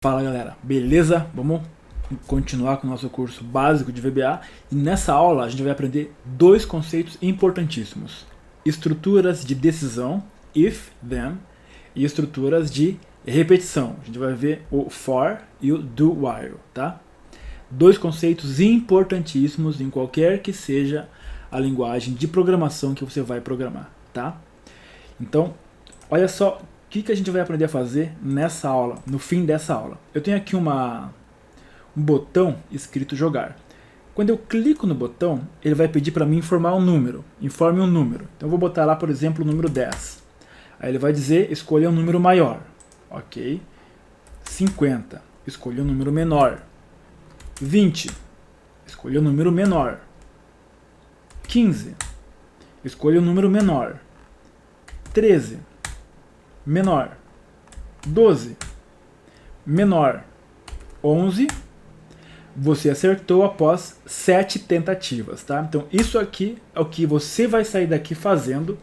Fala galera, beleza? Vamos continuar com o nosso curso básico de VBA e nessa aula a gente vai aprender dois conceitos importantíssimos: estruturas de decisão, if, then, e estruturas de repetição. A gente vai ver o for e o do while, tá? Dois conceitos importantíssimos em qualquer que seja a linguagem de programação que você vai programar, tá? Então, olha só o que a gente vai aprender a fazer nessa aula, no fim dessa aula. Eu tenho aqui um botão escrito jogar. Quando eu clico no botão, ele vai pedir para mim informar um número. Informe um número. Então eu vou botar lá, por exemplo, o número 10. Aí ele vai dizer, escolha um número maior. Ok. 50. Escolha um número menor. 20. Escolha um número menor. 15. Escolha um número menor. 13. Menor. 12. Menor. 11. Você acertou após 7 tentativas, tá? Então isso aqui é o que você vai sair daqui fazendo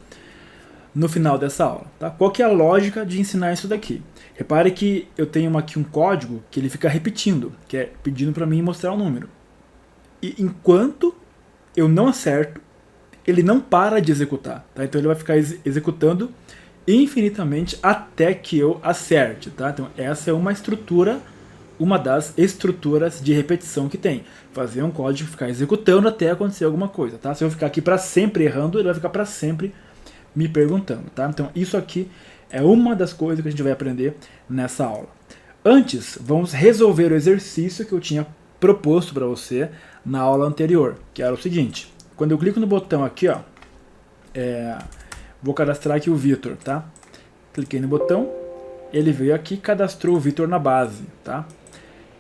no final dessa aula, tá? Qual que é a lógica de ensinar isso daqui? Repare que eu tenho aqui um código que ele fica repetindo, que é pedindo para mim mostrar um número. E enquanto eu não acerto, ele não para de executar, tá? Então ele vai ficar executando infinitamente até que eu acerte, tá? Então essa é uma das estruturas de repetição que tem. Fazer um código ficar executando até acontecer alguma coisa, tá? Se eu ficar aqui para sempre errando, ele vai ficar para sempre me perguntando, tá? Então isso aqui é uma das coisas que a gente vai aprender nessa aula. Antes, vamos resolver o exercício que eu tinha proposto para você na aula anterior, que era o seguinte: quando eu clico no botão aqui, ó, vou cadastrar aqui o Vitor, tá? Cliquei no botão, ele veio aqui e cadastrou o Vitor na base, tá?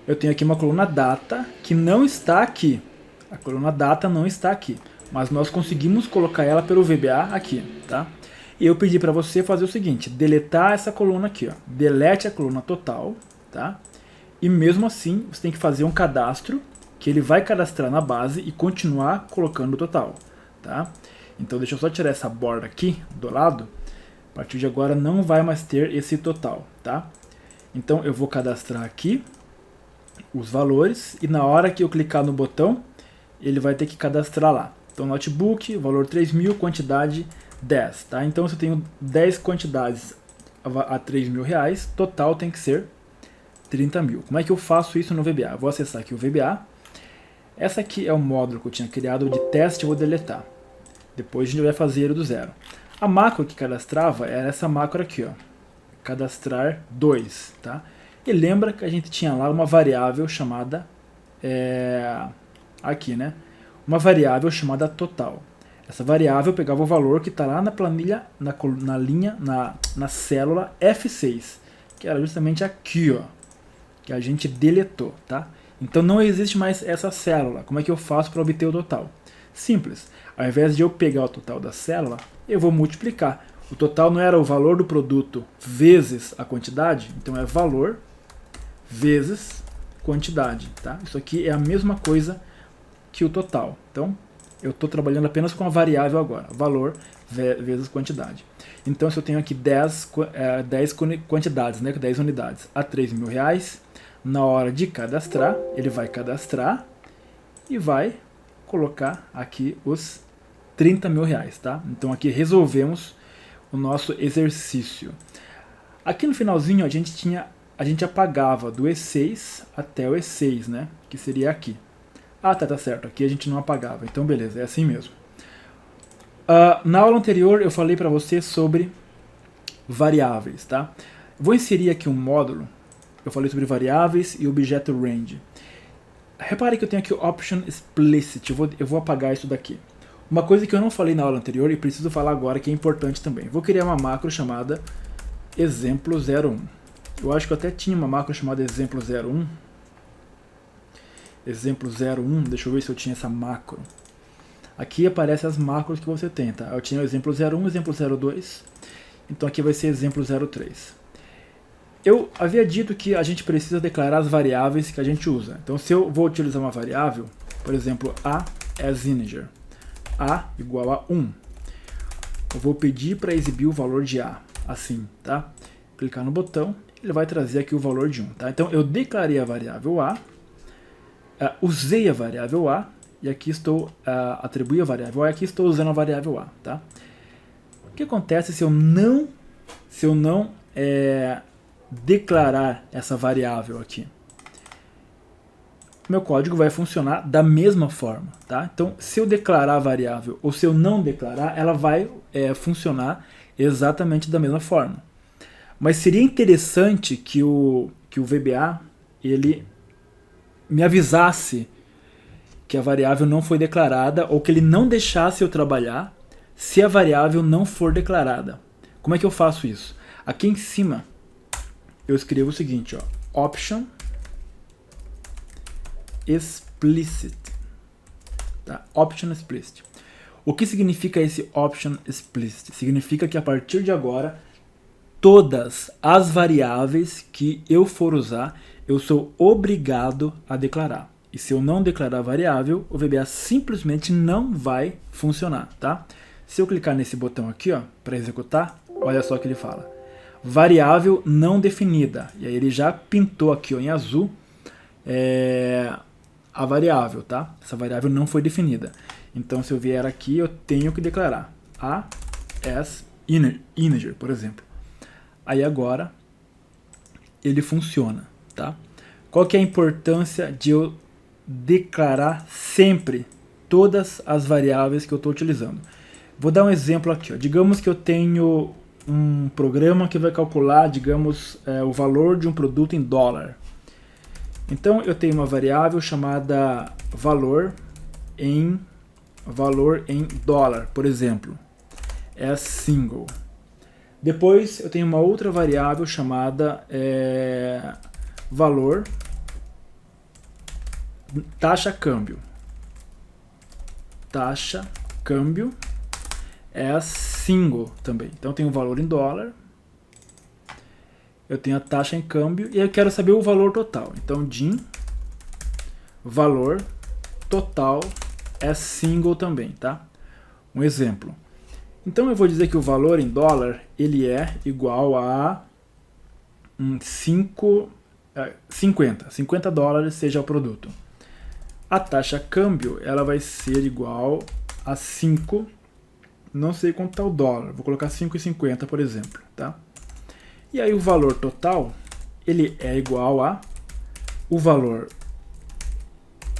Eu tenho aqui uma coluna data que não está aqui. A coluna data não está aqui, mas nós conseguimos colocar ela pelo VBA aqui, tá? E eu pedi para você fazer o seguinte: deletar essa coluna aqui, ó. Delete a coluna total, tá? E mesmo assim, você tem que fazer um cadastro que ele vai cadastrar na base e continuar colocando o total, tá? Então deixa eu só tirar essa borda aqui do lado. A partir de agora não vai mais ter esse total, tá? Então eu vou cadastrar aqui os valores e na hora que eu clicar no botão, ele vai ter que cadastrar lá. Então notebook, valor 3.000, quantidade 10, tá? Então se eu tenho 10 quantidades a R$3.000, total tem que ser 30.000. Como é que eu faço isso no VBA? Eu vou acessar aqui o VBA. Essa aqui é o módulo que eu tinha criado de teste, eu vou deletar. Depois a gente vai fazer ele do zero. A macro que cadastrava era essa macro aqui, ó. Cadastrar 2, tá? E lembra que a gente tinha lá uma variável chamada, aqui, né? Uma variável chamada total. Essa variável pegava o valor que está lá na planilha, na célula F6, que era justamente aqui, ó, que a gente deletou, tá? Então não existe mais essa célula. Como é que eu faço para obter o total? Simples. Ao invés de eu pegar o total da célula, eu vou multiplicar. O total não era o valor do produto vezes a quantidade? Então é valor vezes quantidade, tá? Isso aqui é a mesma coisa que o total. Então eu estou trabalhando apenas com a variável agora. Valor vezes quantidade. Então se eu tenho aqui 10 quantidades, né, 10 unidades a R$3.000, na hora de cadastrar, ele vai cadastrar e vai colocar aqui os R$30.000, tá? Então aqui resolvemos o nosso exercício. Aqui no finalzinho a gente apagava do E6 até o E6, né? Que seria aqui. Ah, tá certo. Aqui a gente não apagava. Então beleza, é assim mesmo. Na aula anterior eu falei para você sobre variáveis, tá? Vou inserir aqui um módulo. Eu falei sobre variáveis e objeto range. Repare que eu tenho aqui o option explicit. Eu vou apagar isso daqui. Uma coisa que eu não falei na aula anterior e preciso falar agora, que é importante também. Vou criar uma macro chamada exemplo01. Eu acho que eu até tinha uma macro chamada exemplo01. Exemplo01, deixa eu ver se eu tinha essa macro. Aqui aparecem as macros que você tem, tá? Eu tinha o exemplo01, exemplo02. Então aqui vai ser exemplo03. Eu havia dito que a gente precisa declarar as variáveis que a gente usa. Então se eu vou utilizar uma variável, por exemplo, a as integer, a igual a 1, eu vou pedir para exibir o valor de a, assim, tá? Clicar no botão, ele vai trazer aqui o valor de 1. Tá? Então eu declarei a variável A, usei a variável A, e aqui estou atribuí a variável A, e aqui estou usando a variável A. Tá? O que acontece se eu não declarar essa variável aqui? Meu código vai funcionar da mesma forma. Tá? Então, se eu declarar a variável ou se eu não declarar, ela vai funcionar exatamente da mesma forma. Mas seria interessante que o VBA ele me avisasse que a variável não foi declarada ou que ele não deixasse eu trabalhar se a variável não for declarada. Como é que eu faço isso? Aqui em cima eu escrevo o seguinte, ó, option explicit. Tá? Option explicit. O que significa esse option explicit? Significa que a partir de agora todas as variáveis que eu for usar, eu sou obrigado a declarar. E se eu não declarar a variável, o VBA simplesmente não vai funcionar, tá? Se eu clicar nesse botão aqui, ó, para executar, olha só o que ele fala. Variável não definida. E aí ele já pintou aqui, ó, em azul a variável, tá? Essa variável não foi definida. Então, se eu vier aqui, eu tenho que declarar a as integer, por exemplo. Aí agora ele funciona, tá? Qual que é a importância de eu declarar sempre todas as variáveis que eu estou utilizando? Vou dar um exemplo aqui, ó. Digamos que eu tenho um programa que vai calcular, digamos, o valor de um produto em dólar. Então eu tenho uma variável chamada valor em dólar, por exemplo. É a single. Depois eu tenho uma outra variável chamada valor taxa câmbio. Taxa câmbio é a single também. Então eu tenho o valor em dólar, eu tenho a taxa em câmbio e eu quero saber o valor total. Então din valor total é single também, tá? Um exemplo. Então eu vou dizer que o valor em dólar ele é igual a 50 dólares seja o produto. A taxa câmbio ela vai ser igual a 5, não sei quanto está o dólar, vou colocar 5,50 por exemplo, tá? E aí o valor total ele é igual a o valor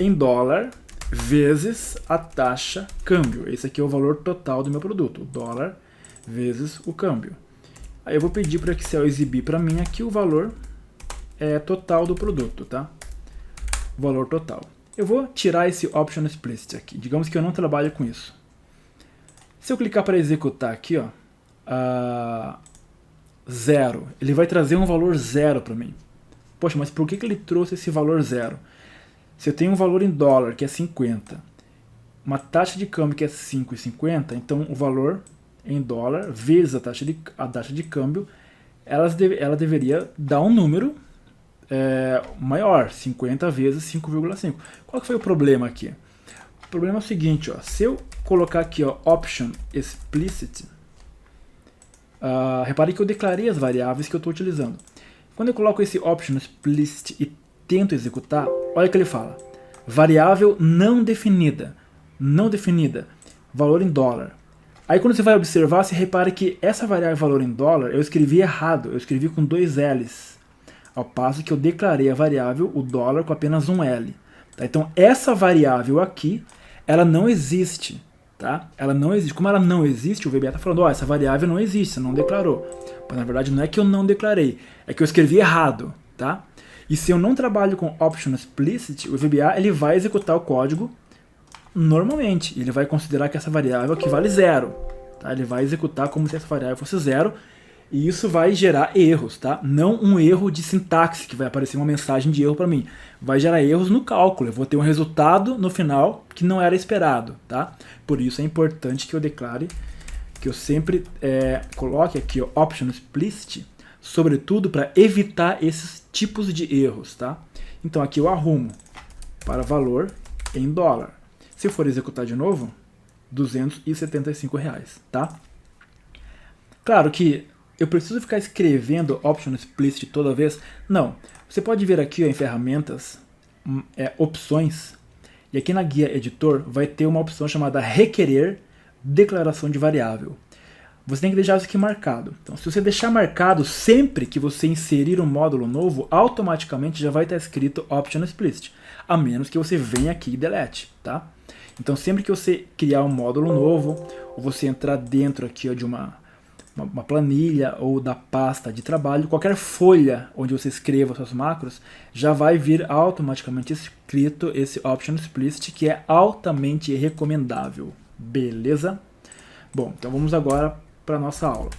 em dólar vezes a taxa câmbio. Esse aqui é o valor total do meu produto, o dólar vezes o câmbio. Aí eu vou pedir para o Excel exibir para mim aqui o valor total do produto, tá? O valor total. Eu vou tirar esse option explicit aqui. Digamos que eu não trabalho com isso. Se eu clicar para executar aqui, ó, 0, ele vai trazer um valor 0 para mim. Poxa, mas por que ele trouxe esse valor 0? Se eu tenho um valor em dólar, que é 50, uma taxa de câmbio que é 5,50, então o valor em dólar vezes a taxa de câmbio, ela deveria dar um número maior, 50 vezes 5,5. Qual que foi o problema aqui? O problema é o seguinte, ó, se eu colocar aqui, ó, option explicit, repare que eu declarei as variáveis que eu estou utilizando. Quando eu coloco esse option explicit e tento executar, olha o que ele fala. Variável não definida, valor em dólar. Aí quando você vai observar, você repara que essa variável valor em dólar, eu escrevi errado, eu escrevi com 2 L's. Ao passo que eu declarei a variável, o dólar, com apenas um L. Tá? Então essa variável aqui, ela não existe. Tá? Ela não existe. Como ela não existe, o VBA está falando, ó, essa variável não existe, você não declarou. Mas na verdade não é que eu não declarei, é que eu escrevi errado. Tá? E se eu não trabalho com option explicit, o VBA ele vai executar o código normalmente. Ele vai considerar que essa variável aqui vale 0. Tá? Ele vai executar como se essa variável fosse 0. E isso vai gerar erros, tá? Não um erro de sintaxe, que vai aparecer uma mensagem de erro para mim. Vai gerar erros no cálculo. Eu vou ter um resultado no final que não era esperado, tá? Por isso é importante que eu declare, que eu sempre coloque aqui o option explicit, sobretudo para evitar esses tipos de erros, tá? Então aqui eu arrumo para valor em dólar. Se eu for executar de novo, R$275, tá? Claro que eu preciso ficar escrevendo option explicit toda vez? Não. Você pode vir aqui ó, em ferramentas, opções, e aqui na guia editor vai ter uma opção chamada requerer declaração de variável. Você tem que deixar isso aqui marcado. Então, se você deixar marcado sempre que você inserir um módulo novo, automaticamente já vai estar escrito option explicit, a menos que você venha aqui e delete, tá? Então, sempre que você criar um módulo novo, ou você entrar dentro aqui ó, de uma planilha ou da pasta de trabalho, qualquer folha onde você escreva suas macros, já vai vir automaticamente escrito esse option explicit, que é altamente recomendável. Beleza? Bom, então vamos agora para a nossa aula.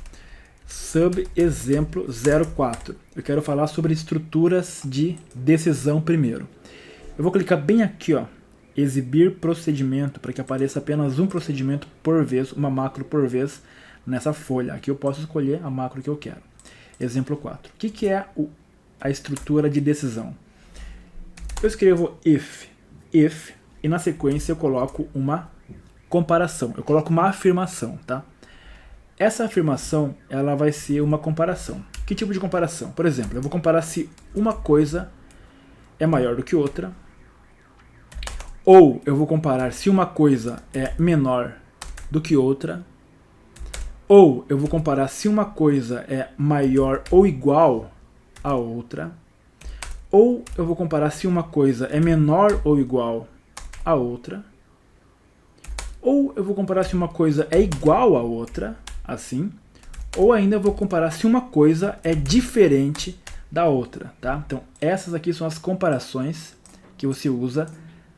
Subexemplo 04. Eu quero falar sobre estruturas de decisão primeiro. Eu vou clicar bem aqui, ó, exibir procedimento, para que apareça apenas um procedimento por vez, uma macro por vez nessa folha. Aqui eu posso escolher a macro que eu quero. Exemplo 4. O que é a estrutura de decisão? Eu escrevo if, e na sequência eu coloco uma comparação. Eu coloco uma afirmação, tá? Essa afirmação, ela vai ser uma comparação. Que tipo de comparação? Por exemplo, eu vou comparar se uma coisa é maior do que outra, ou eu vou comparar se uma coisa é menor do que outra, ou eu vou comparar se uma coisa é maior ou igual a outra, ou eu vou comparar se uma coisa é menor ou igual a outra, ou eu vou comparar se uma coisa é igual a outra, assim, ou ainda eu vou comparar se uma coisa é diferente da outra, tá? Então, essas aqui são as comparações que você usa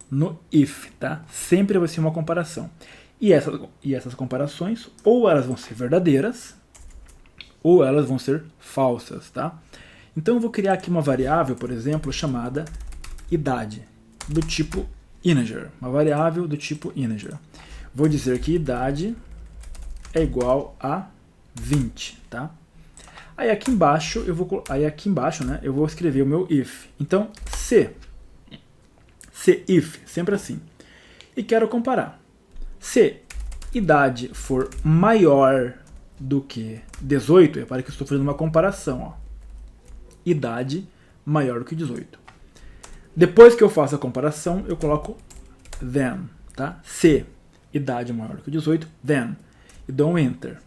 no if, tá? Sempre vai ser uma comparação. E essas comparações, ou elas vão ser verdadeiras, ou elas vão ser falsas, tá? Então, eu vou criar aqui uma variável, por exemplo, chamada idade, do tipo integer. Uma variável do tipo integer. Vou dizer que idade é igual a 20, tá? Aí aqui embaixo, né, eu vou escrever o meu if. Então, se if, sempre assim. E quero comparar. Se idade for maior do que 18, repare que eu estou fazendo uma comparação, ó. Idade maior do que 18. Depois que eu faço a comparação, eu coloco then, tá? Se idade maior do que 18, then. E dou um enter.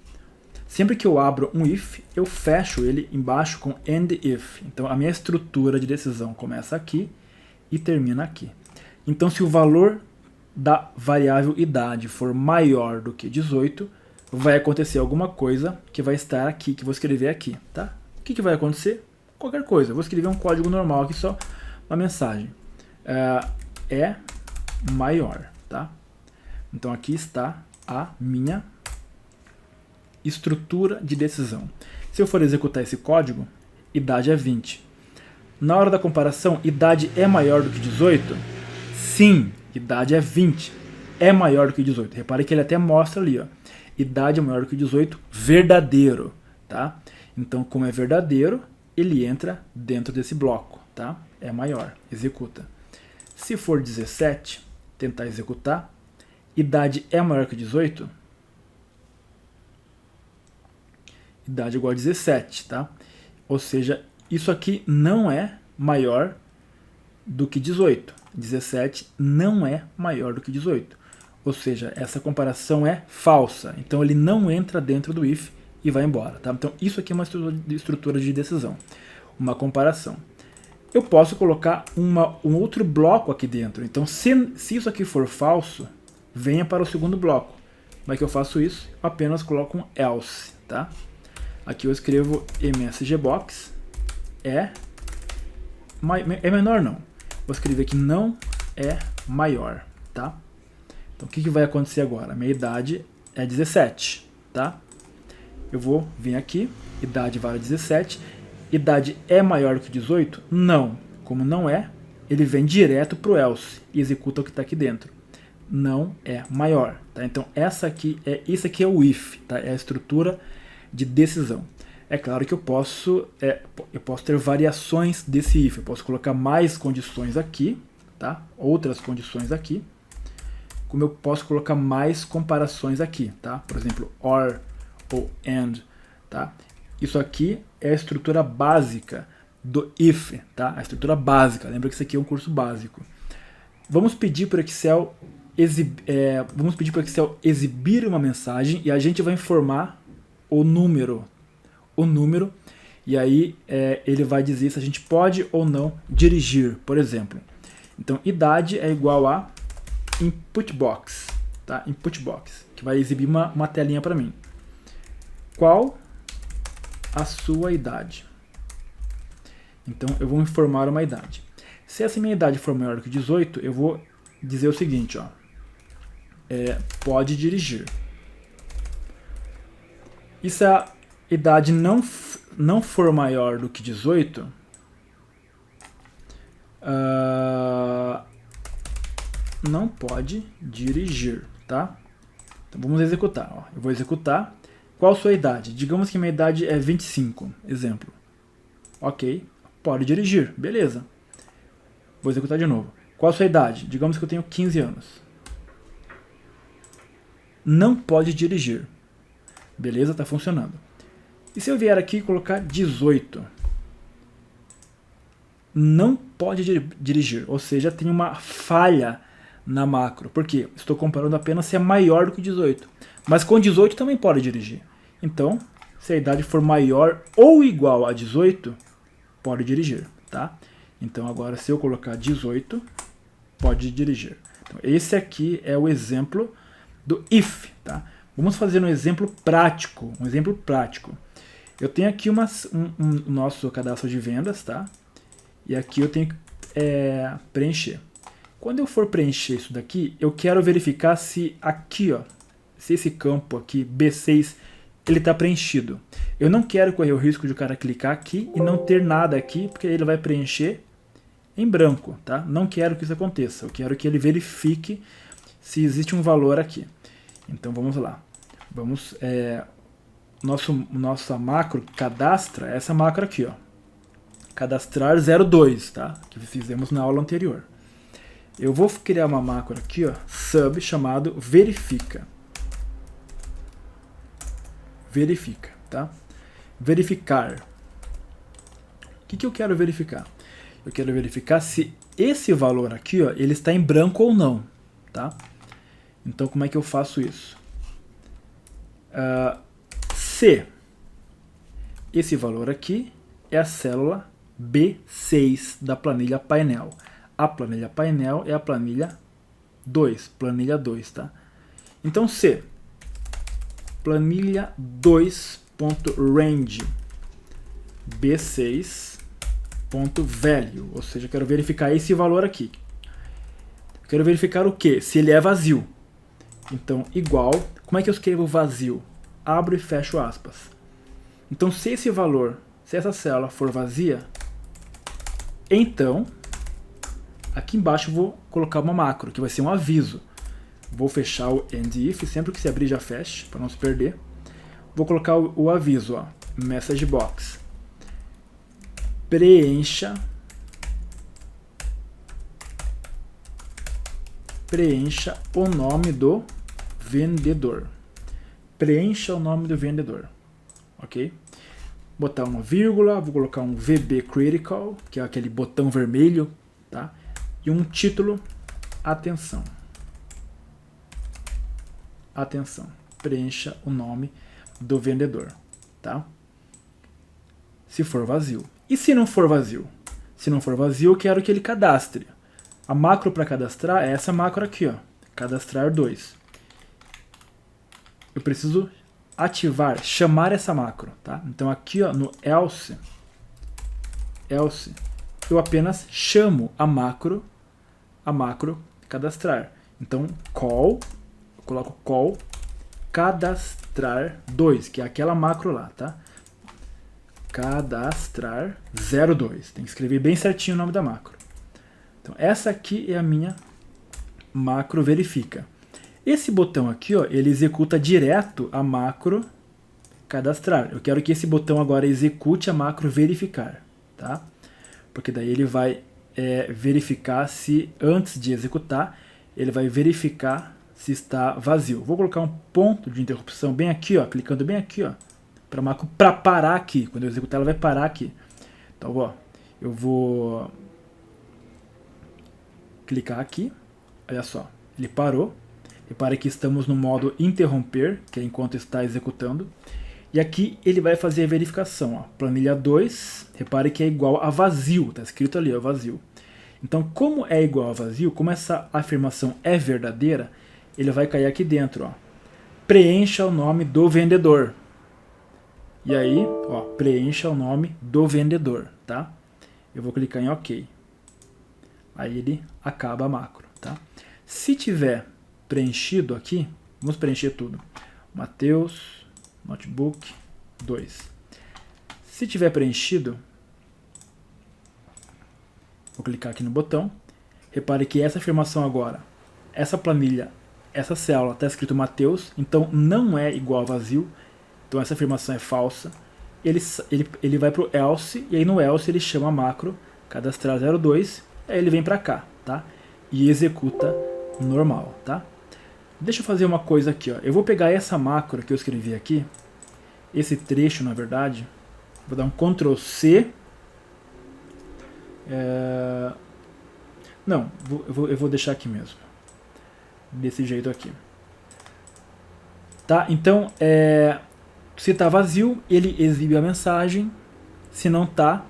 Sempre que eu abro um if, eu fecho ele embaixo com end if. Então a minha estrutura de decisão começa aqui e termina aqui. Então se o valor da variável idade for maior do que 18, vai acontecer alguma coisa que vai estar aqui, que eu vou escrever aqui, tá? O que vai acontecer? Qualquer coisa. Eu vou escrever um código normal aqui, só uma mensagem. É maior, tá? Então aqui está a minha estrutura de decisão. Se eu for executar esse código, idade é 20. Na hora da comparação, idade é maior do que 18? Sim, idade é 20. É maior do que 18. Repare que ele até mostra ali, ó. Idade é maior do que 18, verdadeiro, tá? Então, como é verdadeiro, ele entra dentro desse bloco, tá? É maior, executa. Se for 17, tentar executar, idade é maior que 18? Idade igual a 17, tá? Ou seja, isso aqui não é maior do que 18. 17 não é maior do que 18. Ou seja, essa comparação é falsa. Então ele não entra dentro do if e vai embora, tá? Então isso aqui é uma estrutura de decisão. Uma comparação. Eu posso colocar um outro bloco aqui dentro. Então se isso aqui for falso, venha para o segundo bloco. Como é que eu faço isso? Eu apenas coloco um else, tá? Aqui eu escrevo msgbox é menor não. Vou escrever que não é maior, tá? Então o que vai acontecer agora? Minha idade é 17, tá? Eu vou vir aqui, idade vale 17. Idade é maior do que 18? Não. Como não é, ele vem direto para o else e executa o que está aqui dentro. Não é maior, tá? Então isso aqui é o if, tá? É a estrutura de decisão. É claro que eu posso ter variações desse if. Eu posso colocar mais condições aqui, tá? Outras condições aqui. Como eu posso colocar mais comparações aqui, tá? Por exemplo, or ou and, tá? Isso aqui é a estrutura básica do if, tá? A estrutura básica. Lembra que isso aqui é um curso básico. Vamos pedir para o Excel exibir uma mensagem e a gente vai informar o número, e aí ele vai dizer se a gente pode ou não dirigir, por exemplo. Então, idade é igual a input box, tá? Input box, que vai exibir uma telinha para mim. Qual a sua idade? Então, eu vou informar uma idade. Se essa minha idade for maior do que 18, eu vou dizer o seguinte, ó. Pode dirigir. E se a idade não for maior do que 18, não pode dirigir, tá? Então vamos executar. Ó. Eu vou executar. Qual a sua idade? Digamos que minha idade é 25, exemplo. Ok, pode dirigir, beleza. Vou executar de novo. Qual a sua idade? Digamos que eu tenho 15 anos. Não pode dirigir. Beleza, está funcionando. E se eu vier aqui e colocar 18? Não pode dirigir, ou seja, tem uma falha na macro. Por quê? Estou comparando apenas se é maior do que 18. Mas com 18 também pode dirigir. Então, se a idade for maior ou igual a 18, pode dirigir, tá? Então agora se eu colocar 18, pode dirigir. Então, esse aqui é o exemplo do if, tá? Vamos fazer um exemplo prático, Eu tenho aqui o nosso cadastro de vendas, tá? E aqui eu tenho que preencher. Quando eu for preencher isso daqui, eu quero verificar se aqui, ó, se esse campo aqui, B6, ele está preenchido. Eu não quero correr o risco de o cara clicar aqui e não ter nada aqui, porque ele vai preencher em branco, tá? Não quero que isso aconteça. Eu quero que ele verifique se existe um valor aqui. Então vamos lá. Nossa macro cadastra essa macro aqui, ó. Cadastrar 02, tá? Que fizemos na aula anterior. Eu vou criar uma macro aqui, ó, sub, chamado verifica. Verifica, tá? Verificar. O que eu quero verificar? Eu quero verificar se esse valor aqui, ó, ele está em branco ou não, tá? Então, como é que eu faço isso? Se esse valor aqui é a célula B6 da planilha painel. A planilha painel é a planilha 2, tá? Então, se planilha 2.range B6.value, ou seja, eu quero verificar esse valor aqui. Eu quero verificar o que? Se ele é vazio. Então, igual, como é que eu escrevo vazio? Abro e fecho aspas. Então, se esse valor, se essa célula for vazia, então, aqui embaixo eu vou colocar uma macro, que vai ser um aviso. Vou fechar o end if, sempre que se abrir já feche, para não se perder. Vou colocar o aviso, ó, message box. Preencha o nome do vendedor. Preencha o nome do vendedor. Ok? Botar uma vírgula, vou colocar um VB Critical, que é aquele botão vermelho, tá? E um título, atenção. Atenção. Preencha o nome do vendedor, tá? Se for vazio. E se não for vazio? Se não for vazio, eu quero que ele cadastre. A macro para cadastrar é essa macro aqui, ó. Cadastrar 2. Eu preciso ativar, chamar essa macro, tá? Então aqui, ó, no else, eu apenas chamo a macro cadastrar. Então call, eu coloco call cadastrar 2, que é aquela macro lá, tá? Cadastrar 02. Tem que escrever bem certinho o nome da macro. Então essa aqui é a minha macro verifica. Esse botão aqui, ó, ele executa direto a macro cadastrar. Eu quero que esse botão agora execute a macro verificar, tá? Porque daí ele vai verificar se, antes de executar, ele vai verificar se está vazio. Vou colocar um ponto de interrupção bem aqui, ó, clicando bem aqui, ó, para a macro para parar aqui. Quando eu executar, ela vai parar aqui. Então, ó, eu vou clicar aqui. Olha só, ele parou. Repare que estamos no modo interromper, que é enquanto está executando. E aqui ele vai fazer a verificação. Ó. Planilha 2, repare que é igual a vazio. Está escrito ali, ó, vazio. Então, como é igual a vazio, como essa afirmação é verdadeira, ele vai cair aqui dentro. Ó. Preencha o nome do vendedor. E aí, ó, preencha o nome do vendedor. Tá? Eu vou clicar em OK. Aí ele acaba a macro. Tá? Se tiver preenchido aqui, vamos preencher tudo. Mateus, notebook 2. Se tiver preenchido, vou clicar aqui no botão. Repare que essa afirmação agora, essa planilha, essa célula está escrito Mateus, então não é igual a vazio. Então essa afirmação é falsa. Ele vai para o else, e aí no else ele chama a macro cadastrar 02, aí ele vem para cá, tá? E executa normal, tá? Deixa eu fazer uma coisa aqui, ó. Eu vou pegar essa macro que eu escrevi aqui, esse trecho, na verdade, vou dar um Ctrl C. Não, eu vou deixar aqui mesmo. Desse jeito aqui. Tá? Então, se está vazio, ele exibe a mensagem. Se não está,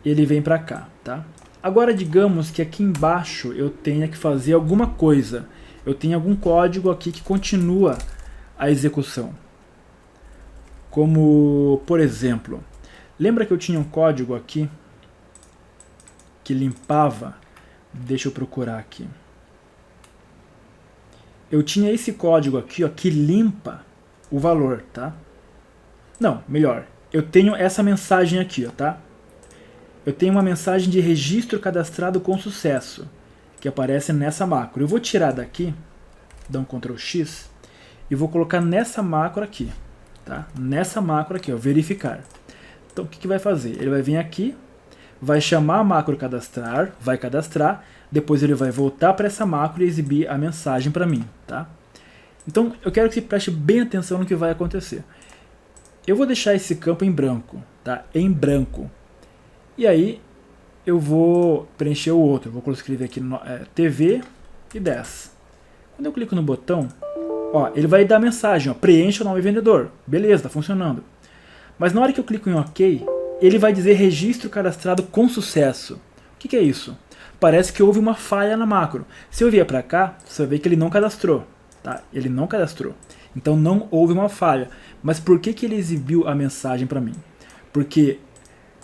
ele vem para cá, tá? Agora, digamos que aqui embaixo eu tenha que fazer alguma coisa. Eu tenho algum código aqui que continua a execução. Como, por exemplo, lembra que eu tinha um código aqui que limpava? Deixa eu procurar aqui. Eu tinha esse código aqui, ó, que limpa o valor, tá? Não, melhor. Eu tenho essa mensagem aqui, ó, tá? Eu tenho uma mensagem de registro cadastrado com sucesso, que aparece nessa macro. Eu vou tirar daqui, dar um Ctrl X, e vou colocar nessa macro aqui, tá? Nessa macro aqui, ó, verificar. Então, o que vai fazer? Ele vai vir aqui, vai chamar a macro cadastrar, vai cadastrar, depois ele vai voltar para essa macro e exibir a mensagem para mim, tá? Então, eu quero que você preste bem atenção no que vai acontecer. Eu vou deixar esse campo em branco, tá? Em branco. E aí, eu vou preencher o outro. Vou escrever aqui TV e 10. Quando eu clico no botão, ó, ele vai dar a mensagem, ó, preencha o nome vendedor. Beleza, tá funcionando. Mas na hora que eu clico em OK, ele vai dizer registro cadastrado com sucesso. O que é isso? Parece que houve uma falha na macro. Se eu vier para cá, você vai ver que ele não cadastrou. Tá? Ele não cadastrou. Então não houve uma falha. Mas por que ele exibiu a mensagem para mim? Porque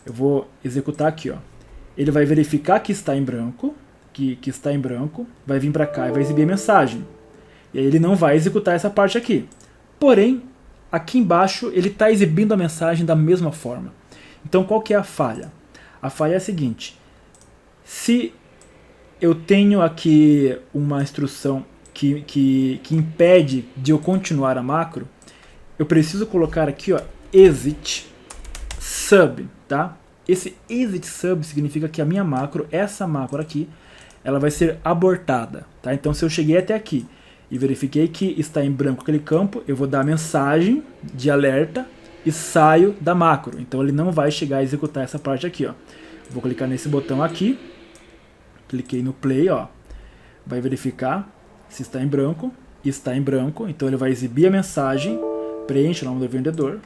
eu vou executar aqui, ó. Ele vai verificar que está em branco, que está em branco, vai vir para cá e vai exibir a mensagem. E aí ele não vai executar essa parte aqui. Porém, aqui embaixo ele está exibindo a mensagem da mesma forma. Então qual que é a falha? A falha é a seguinte. Se eu tenho aqui uma instrução que impede de eu continuar a macro, eu preciso colocar aqui, ó, exit sub, tá? Esse exit sub significa que a minha macro, essa macro aqui, ela vai ser abortada, tá? Então se eu cheguei até aqui e verifiquei que está em branco aquele campo, eu vou dar a mensagem de alerta e saio da macro. Então ele não vai chegar a executar essa parte aqui, ó. Vou clicar nesse botão aqui, cliquei no play, ó, vai verificar se está em branco, então ele vai exibir a mensagem, preenche o nome do vendedor,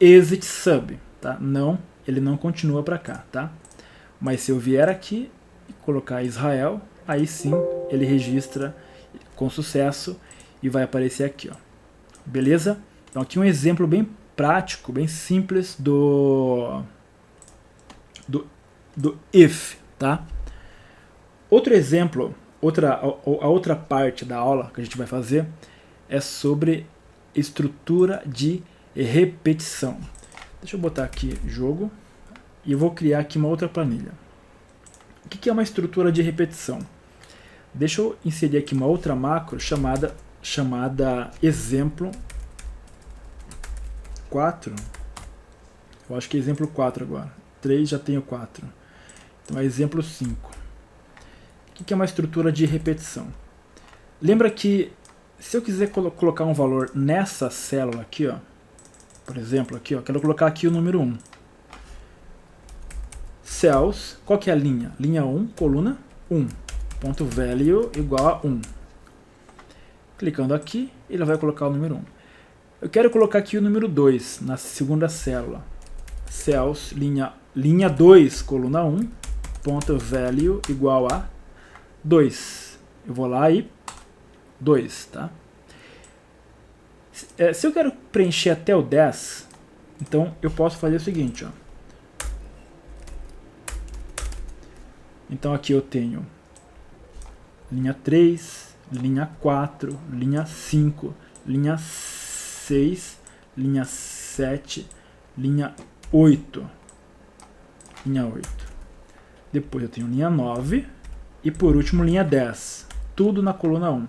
exit sub, tá? Não, ele não continua para cá, tá? Mas se eu vier aqui e colocar Israel, aí sim ele registra com sucesso e vai aparecer aqui, ó. Beleza? Então aqui um exemplo bem prático, bem simples do if, tá? Outro exemplo, a outra parte da aula que a gente vai fazer é sobre estrutura de repetição. Deixa eu botar aqui jogo e eu vou criar aqui uma outra planilha. O que é uma estrutura de repetição? Deixa eu inserir aqui uma outra macro chamada exemplo 4. Eu acho que é exemplo 4 agora. 3 já tenho 4. Então é exemplo 5. O que é uma estrutura de repetição? Lembra que se eu quiser colocar um valor nessa célula aqui, ó, Por exemplo, aqui, ó, quero colocar aqui o número 1. Cells, qual que é a linha? Linha 1, coluna 1. Ponto value igual a 1. Clicando aqui, ele vai colocar o número 1. Eu quero colocar aqui o número 2 na segunda célula. Cells, linha 2, coluna 1, ponto value igual a 2. Eu vou lá e 2, tá? Se eu quero preencher até o 10, então eu posso fazer o seguinte, ó. Então aqui eu tenho linha 3, linha 4, linha 5, linha 6, linha 7, linha 8. Linha 8. Depois eu tenho linha 9 e por último linha 10. Tudo na coluna 1.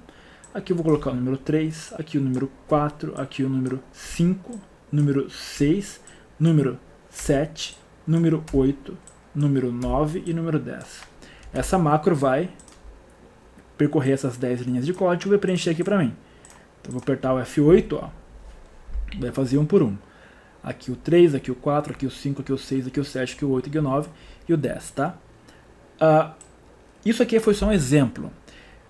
Aqui eu vou colocar o número 3, aqui o número 4, aqui o número 5, número 6, número 7, número 8, número 9 e número 10. Essa macro vai percorrer essas 10 linhas de código e vai preencher aqui para mim. Então eu vou apertar o F8, ó, vai fazer um por um. Aqui o 3, aqui o 4, aqui o 5, aqui o 6, aqui o 7, aqui o 8, aqui o 9 e o 10, tá? Isso aqui foi só um exemplo.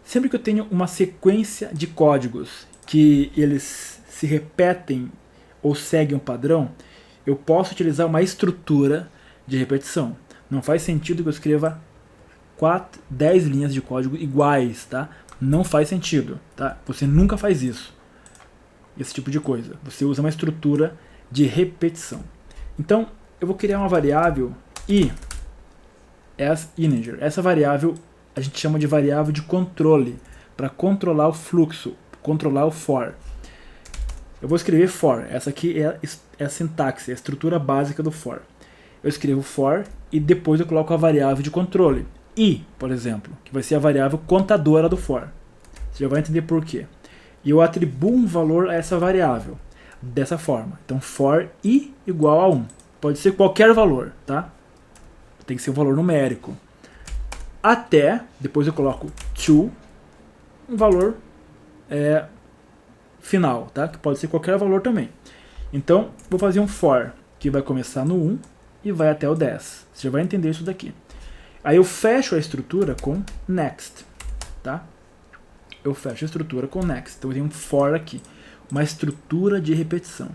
Sempre que eu tenho uma sequência de códigos que eles se repetem ou seguem um padrão, eu posso utilizar uma estrutura de repetição. Não faz sentido que eu escreva 10 linhas de código iguais, tá? Não faz sentido, tá? Você nunca faz isso. Esse tipo de coisa. Você usa uma estrutura de repetição. Então, eu vou criar uma variável i as integer. Essa variável a gente chama de variável de controle, para controlar o fluxo, controlar o for. Eu vou escrever for. Essa aqui é a sintaxe, a estrutura básica do for. Eu escrevo for e depois eu coloco a variável de controle. I, por exemplo, que vai ser a variável contadora do for. Você já vai entender por quê. E eu atribuo um valor a essa variável, dessa forma. Então, for i igual a 1. Pode ser qualquer valor, tá? Tem que ser um valor numérico. Até, depois eu coloco to, um valor final, tá? Que pode ser qualquer valor também. Então, vou fazer um for, que vai começar no 1 e vai até o 10. Você já vai entender isso daqui. Aí eu fecho a estrutura com next, tá? Eu fecho a estrutura com next. Então eu tenho um for aqui, uma estrutura de repetição.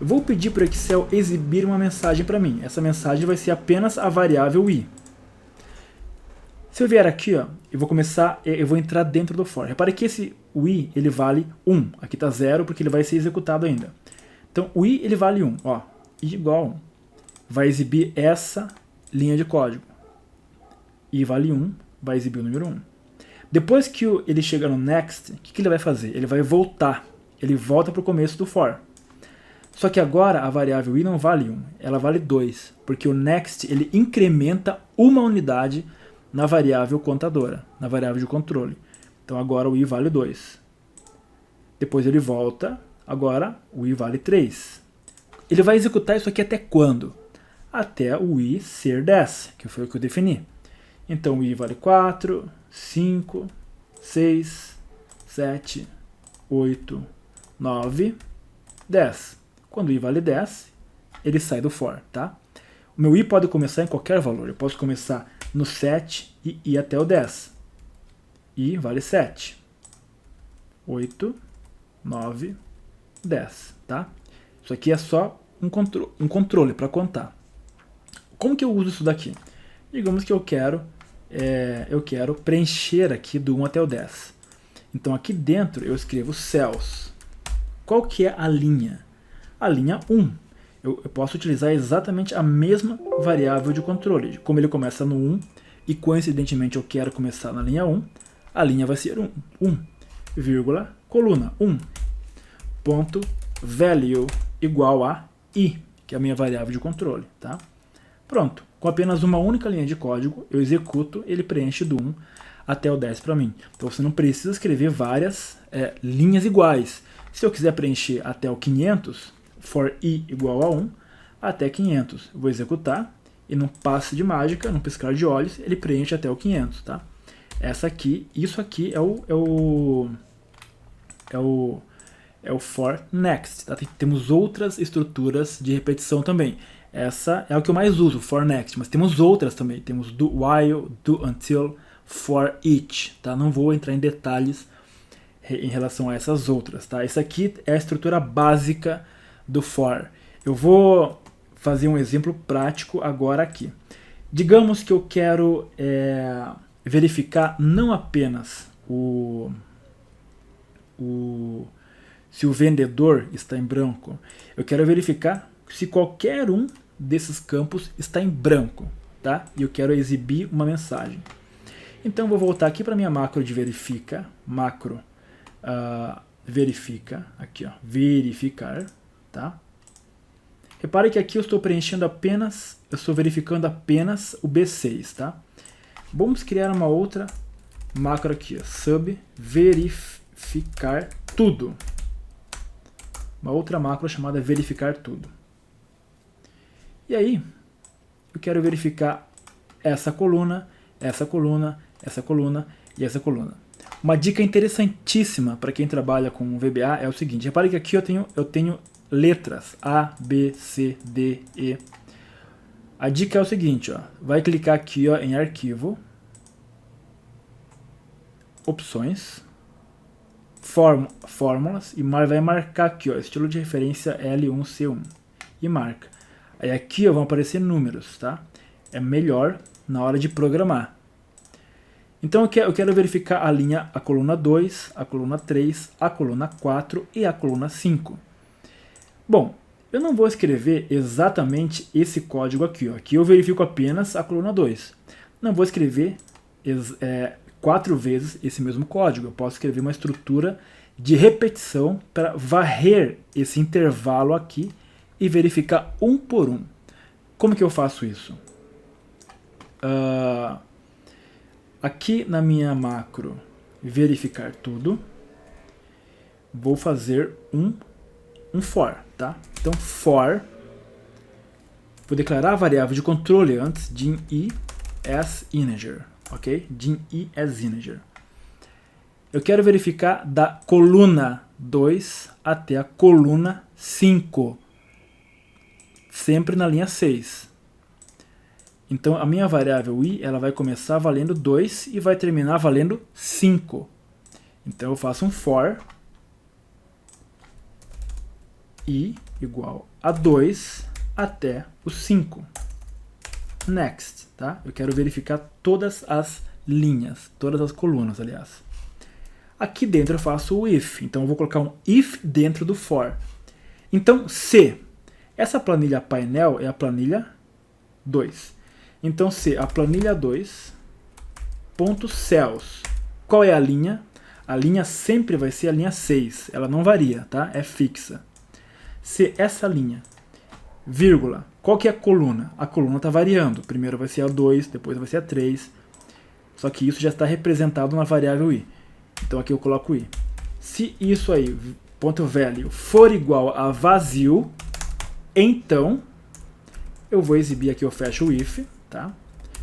Eu vou pedir para o Excel exibir uma mensagem para mim. Essa mensagem vai ser apenas a variável i. Se eu vier aqui, ó, eu vou entrar dentro do for. Repare que esse i ele vale 1. Aqui está 0 porque ele vai ser executado ainda. Então o i ele vale 1, ó, i igual a 1. Vai exibir essa linha de código. I vale 1, vai exibir o número 1. Depois que ele chegar no next, o que ele vai fazer? Ele vai voltar. Ele volta para o começo do for. Só que agora a variável i não vale 1, ela vale 2, porque o next ele incrementa uma unidade na variável contadora, na variável de controle. Então agora o i vale 2. Depois ele volta, agora o i vale 3. Ele vai executar isso aqui até quando? Até o i ser 10, que foi o que eu defini. Então o i vale 4, 5, 6, 7, 8, 9, 10. Quando o i vale 10, ele sai do for, tá? O meu i pode começar em qualquer valor. Eu posso começar no 7 e ir até o 10. i vale 7, 8, 9, 10, tá? Isso aqui é só um controle para contar. Como que eu uso isso daqui? Digamos que eu quero preencher aqui do 1 até o 10. Então aqui dentro eu escrevo cells. Qual que é a linha? A linha 1. Eu posso utilizar exatamente a mesma variável de controle. Como ele começa no 1 e coincidentemente eu quero começar na linha 1, a linha vai ser 1, vírgula, coluna 1, ponto value igual a i, que é a minha variável de controle, tá? Pronto, com apenas uma única linha de código, eu executo, ele preenche do 1 até o 10 para mim. Então você não precisa escrever várias linhas iguais. Se eu quiser preencher até o 500, for i igual a 1, até 500. Eu vou executar e num passe de mágica, num piscar de olhos, ele preenche até o 500, tá? Isso aqui é é o for next. Tá? Temos outras estruturas de repetição também. Essa é o que eu mais uso, for next, mas temos outras também. Temos do while, do until, for each. Tá? Não vou entrar em detalhes em relação a essas outras. Tá? Essa aqui é a estrutura básica do for. Eu vou fazer um exemplo prático agora aqui. Digamos que eu quero verificar não apenas se o vendedor está em branco, eu quero verificar se qualquer um desses campos está em branco, tá? E eu quero exibir uma mensagem. Então eu vou voltar aqui para minha macro de verifica, verifica, aqui ó, verificar, tá? Repare que aqui eu estou preenchendo apenas, eu estou verificando apenas o B6, tá? Vamos criar uma outra macro aqui, ó, sub verificar tudo. Uma outra macro chamada verificar tudo. E aí, eu quero verificar essa coluna, essa coluna, essa coluna e essa coluna. Uma dica interessantíssima para quem trabalha com VBA é o seguinte, repare que aqui eu tenho letras A, B, C, D, E. A dica é o seguinte, ó, vai clicar aqui ó, em arquivo, opções, fórmulas e vai marcar aqui, ó, estilo de referência L1C1 e marca. Aí aqui ó, vão aparecer números, tá? É melhor na hora de programar. Então eu quero verificar a coluna 2, a coluna 3, a coluna 4 e a coluna 5. Bom, eu não vou escrever exatamente esse código aqui. Ó. Aqui eu verifico apenas a coluna 2. Não vou escrever 4 vezes esse mesmo código. Eu posso escrever uma estrutura de repetição para varrer esse intervalo aqui e verificar um por um. Como que eu faço isso? Aqui na minha macro verificar tudo, vou fazer um for, tá? Então for, vou declarar a variável de controle antes, din i as integer, ok? Din i as integer. Eu quero verificar da coluna 2 até a coluna 5, sempre na linha 6. Então a minha variável i, ela vai começar valendo 2 e vai terminar valendo 5. Então eu faço um for i igual a 2 até o 5. Next, tá? Eu quero verificar todas as linhas, todas as colunas, aliás. Aqui dentro eu faço o if, então eu vou colocar um if dentro do for. Então, se essa planilha painel é a planilha 2. Então, se a planilha 2, ponto cells, qual é a linha? A linha sempre vai ser a linha 6, ela não varia, tá? É fixa. Se essa linha, vírgula, qual que é a coluna? A coluna está variando. Primeiro vai ser a 2, depois vai ser a 3. Só que isso já está representado na variável i. Então aqui eu coloco i. Se isso aí, ponto value, for igual a vazio, então eu vou exibir aqui, eu fecho o if, tá?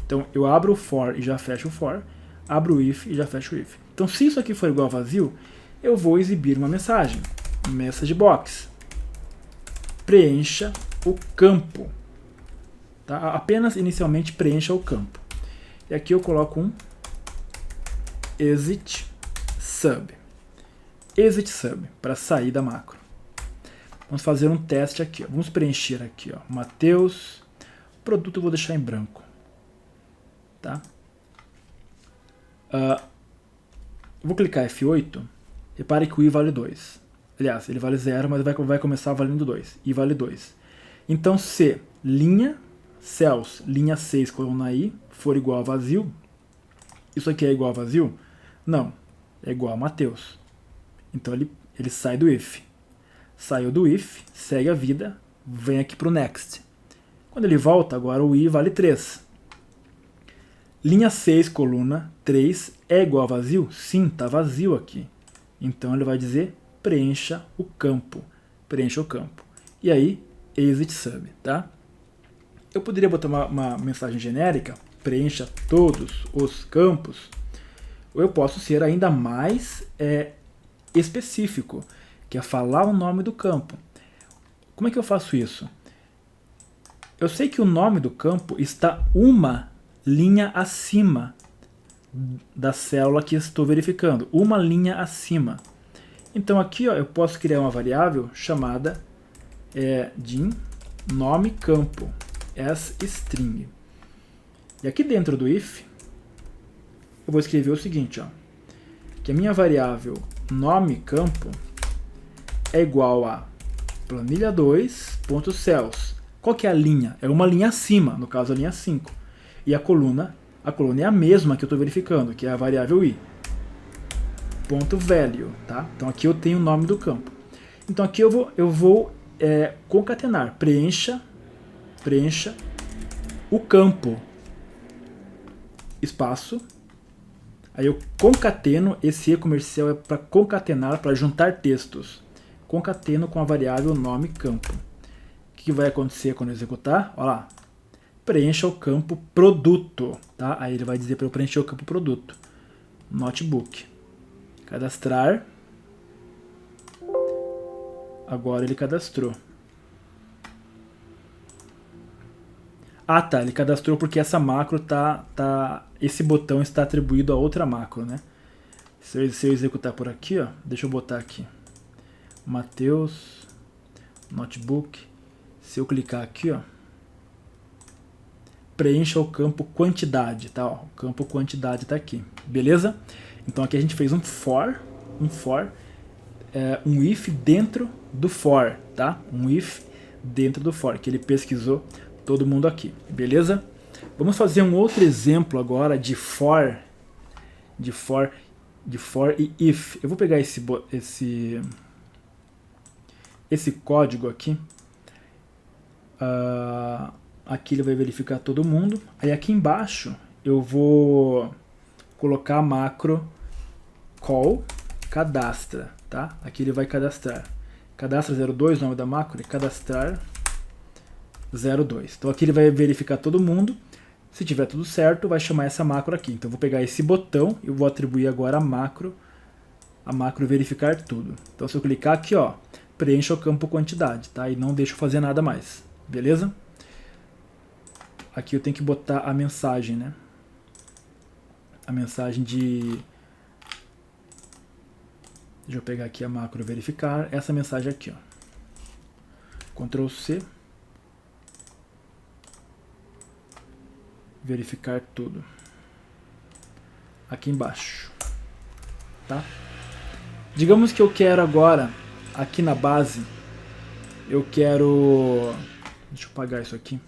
Então eu abro o for e já fecho o for, abro o if e já fecho o if. Então se isso aqui for igual a vazio, eu vou exibir uma mensagem, message box. Preencha o campo. Tá? Apenas inicialmente preencha o campo. E aqui eu coloco um exit sub. Exit sub, para sair da macro. Vamos fazer um teste aqui. Ó. Vamos preencher aqui. Ó. Mateus, produto eu vou deixar em branco. Tá? Vou clicar F8. Repare que o i vale 2. Aliás, ele vale 0, mas vai começar valendo 2. I vale 2. Então, se linha cells, linha 6, coluna i, for igual a vazio, isso aqui é igual a vazio? Não, é igual a Mateus. Então, ele sai do if. Saiu do if, segue a vida, vem aqui para o next. Quando ele volta, agora o i vale 3. Linha 6, coluna 3, é igual a vazio? Sim, está vazio aqui. Então, ele vai dizer preencha o campo. Preencha o campo. E aí, exit sub, tá? Eu poderia botar uma mensagem genérica, preencha todos os campos, ou eu posso ser ainda mais específico. que é falar o nome do campo. Como é que eu faço isso? Eu sei que o nome do campo está uma linha acima da célula que estou verificando, uma linha acima. Então aqui, ó, eu posso criar uma variável chamada de nome campo, sString. E aqui dentro do if, eu vou escrever o seguinte, ó, que a minha variável nome campo é igual a planilha2.cells. Qual que é a linha? É uma linha acima, no caso a linha 5. E a coluna é a mesma que eu estou verificando, que é a variável i. .value, tá? Então aqui eu tenho o nome do campo. Então aqui eu vou concatenar, preencha o campo, espaço. Aí eu concateno, esse e comercial é para concatenar, para juntar textos. Concateno com a variável nome campo. O que vai acontecer quando eu executar? Olha lá. Preencha o campo produto. Tá? Aí ele vai dizer para eu preencher o campo produto. Notebook. Cadastrar. Agora ele cadastrou. Ah, tá. Ele cadastrou porque essa macro esse botão está atribuído a outra macro, né? Se eu executar por aqui, ó, deixa eu botar aqui. Mateus, notebook. Se eu clicar aqui, ó, preencha o campo quantidade, tá? Ó, o campo quantidade tá aqui, beleza? Então aqui a gente fez um if dentro do for, tá? Um if dentro do for, que ele pesquisou todo mundo aqui, beleza? Vamos fazer um outro exemplo agora de for e if. Eu vou pegar esse código aqui. Aqui ele vai verificar todo mundo. Aí aqui embaixo eu vou colocar a macro call cadastra, tá? Aqui ele vai cadastrar. Cadastra 02, nome da macro, e cadastrar 02. Então aqui ele vai verificar todo mundo. Se tiver tudo certo, vai chamar essa macro aqui. Então eu vou pegar esse botão e vou atribuir agora a macro verificar tudo. Então se eu clicar aqui, ó, preencha o campo quantidade, tá? E não deixa eu fazer nada mais, beleza? Aqui eu tenho que botar a mensagem, né? A mensagem de... Deixa eu pegar aqui a macro verificar, essa mensagem aqui, ó. Ctrl C. Verificar tudo. Aqui embaixo, tá? Digamos que eu quero agora, aqui na base, eu quero... Deixa eu apagar isso aqui.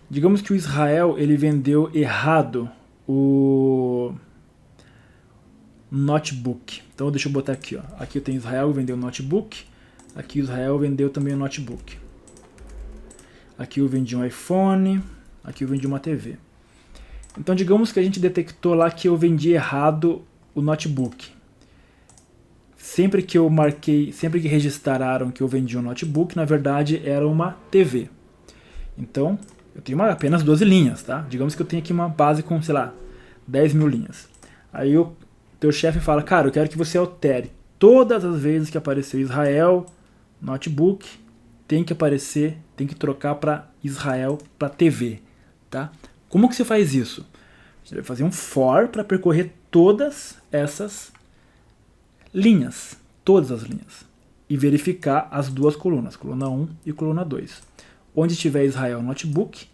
Digamos que o Israel, ele vendeu errado o notebook. Então deixa eu botar aqui, ó. Aqui eu tenho Israel, vendeu o notebook. Aqui o Israel vendeu também o notebook. Aqui eu vendi um iPhone. Aqui eu vendi uma TV. Então digamos que a gente detectou lá que eu vendi errado o notebook. Sempre que eu marquei, sempre que registraram que eu vendi um notebook, na verdade era uma TV. Então eu tenho apenas 12 linhas, tá? Digamos que eu tenho aqui uma base com, sei lá, 10 mil linhas. Aí o teu chefe fala, cara, eu quero que você altere todas as vezes que aparecer Israel, notebook, tem que aparecer, tem que trocar para Israel, para TV, tá? Como que você faz isso? Você vai fazer um for para percorrer todas essas linhas, todas as linhas, e verificar as duas colunas, coluna 1 e coluna 2. Onde tiver Israel notebook,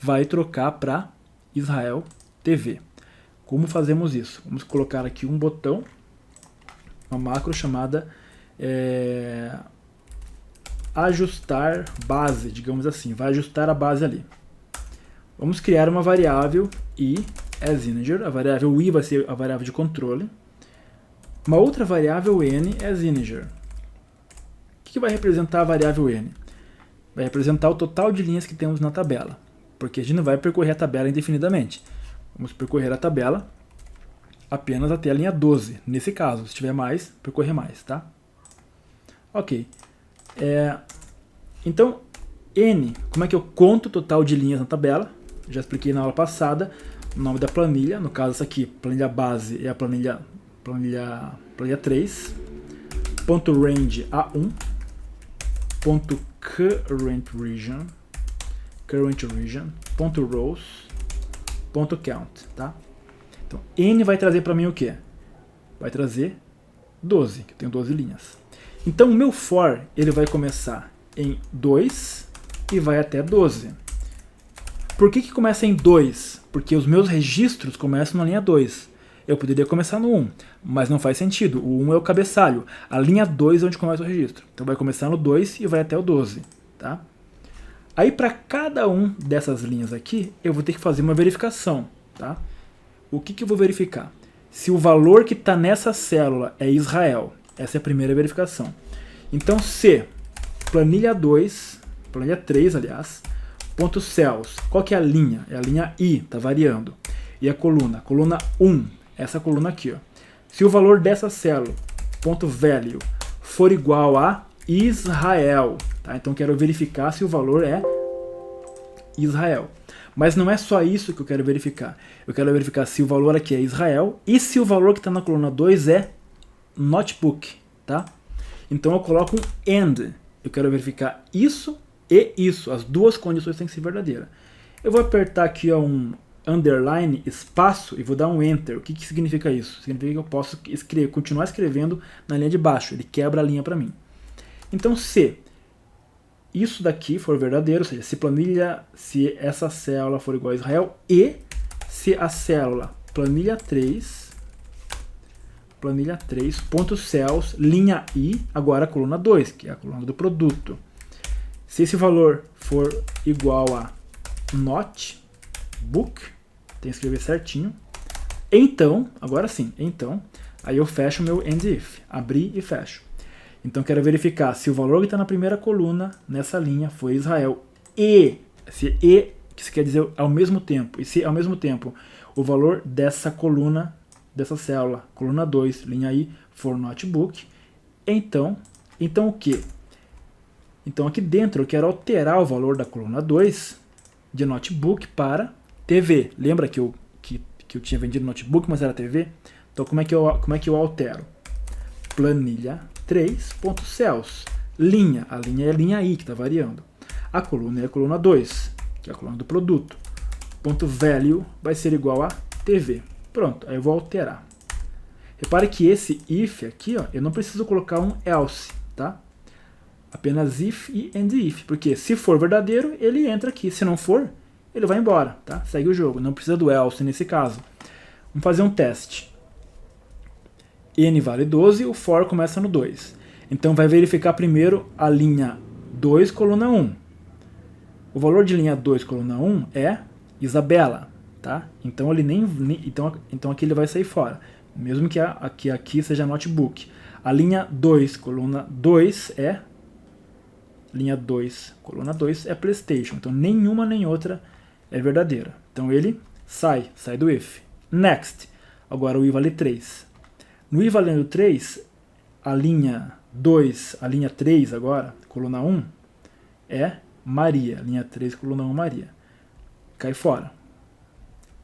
vai trocar para Israel TV. Como fazemos isso? Vamos colocar aqui um botão, uma macro chamada ajustar base, digamos assim, vai ajustar a base ali. Vamos criar uma variável i as integer, a variável i vai ser a variável de controle, uma outra variável n as integer. O que vai representar a variável n? Vai representar o total de linhas que temos na tabela, porque a gente não vai percorrer a tabela indefinidamente. Vamos percorrer a tabela apenas até a linha 12, nesse caso. Se tiver mais, percorrer mais, tá? Ok. Então, n, como é que eu conto o total de linhas na tabela? Já expliquei na aula passada. O nome da planilha, no caso essa aqui, planilha base, é a planilha 3. ponto range A1, ponto current region, ponto rows, ponto count, tá? Então, N vai trazer para mim o quê? Vai trazer 12, que eu tenho 12 linhas. Então, o meu for, ele vai começar em 2 e vai até 12. Por que começa em 2? Porque os meus registros começam na linha 2. Eu poderia começar no 1, mas não faz sentido. O 1 é o cabeçalho. A linha 2 é onde começa o registro. Então vai começar no 2 e vai até o 12. Tá? Aí para cada um dessas linhas aqui, eu vou ter que fazer uma verificação. Tá? O que eu vou verificar? Se o valor que está nessa célula é Israel. Essa é a primeira verificação. Então se planilha 2, planilha 3, aliás, ponto cells, qual que é a linha? É a linha I, está variando. E a coluna 1, essa coluna aqui. Ó. Se o valor dessa célula, ponto value, for igual a Israel, tá? Então quero verificar se o valor é Israel. Mas não é só isso que eu quero verificar. Eu quero verificar se o valor aqui é Israel e se o valor que está na coluna 2 é notebook, tá? Então eu coloco um AND. Eu quero verificar isso e isso. As duas condições têm que ser verdadeiras. Eu vou apertar aqui ó, um underline, espaço, e vou dar um enter. O que significa isso? Significa que eu posso continuar escrevendo na linha de baixo. Ele quebra a linha para mim. Então se isso daqui for verdadeiro, ou seja, se essa célula for igual a Israel e se a célula planilha 3, ponto cells, linha I, agora a coluna 2, que é a coluna do produto. Se esse valor for igual a not book, tem que escrever certinho. Então, agora sim, então, aí eu fecho meu end if, abri e fecho. Então quero verificar se o valor que está na primeira coluna, nessa linha, foi Israel. E, que isso quer dizer ao mesmo tempo, e se ao mesmo tempo o valor dessa coluna, dessa célula, coluna 2, linha I, for notebook, então o que? Então aqui dentro eu quero alterar o valor da coluna 2 de notebook para TV. Lembra que eu tinha vendido notebook, mas era TV? Então como é que eu altero? Planilha 3, ponto cells, linha. A linha é a linha I, que está variando. A coluna é a coluna 2, que é a coluna do produto. Ponto value vai ser igual a TV. Pronto, aí eu vou alterar. Repare que esse if aqui, ó, eu não preciso colocar um else, tá? Apenas if e end if, porque se for verdadeiro, ele entra aqui. Se não for, ele vai embora, tá? Segue o jogo, não precisa do else nesse caso. Vamos fazer um teste. N vale 12, o for começa no 2. Então vai verificar primeiro a linha 2, coluna 1. O valor de linha 2, coluna 1 é Isabela, tá? Então então aqui ele vai sair fora, mesmo que aqui seja notebook. A linha 2, coluna 2 é linha 2, coluna 2 é PlayStation. Então nenhuma nem outra é verdadeira. Então ele sai do if. Next. Agora o I vale 3. No I valendo 3, a linha 2, a linha 3 agora, coluna 1, é Maria. Linha 3, coluna 1, Maria. Cai fora.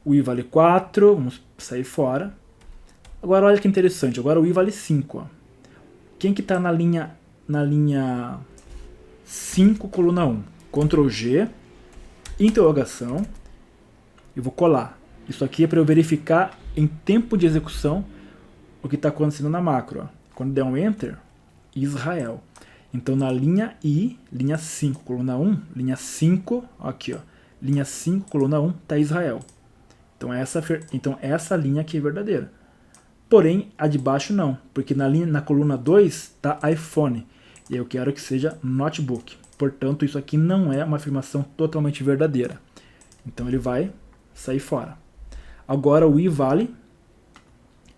O I vale 4, vamos sair fora. Agora olha que interessante, agora o I vale 5. Ó. Quem que está na linha 5, coluna 1? Ctrl G, interrogação, e vou colar. Isso aqui é para eu verificar em tempo de execução o que está acontecendo na macro. Ó. Quando der um Enter, Israel. Então na linha I, linha 5, coluna 1, linha 5, aqui, ó, linha 5, coluna 1, está Israel. Então essa linha aqui é verdadeira. Porém, a de baixo não, porque na coluna 2 está iPhone. E eu quero que seja notebook. Portanto, isso aqui não é uma afirmação totalmente verdadeira. Então ele vai sair fora. Agora o I vale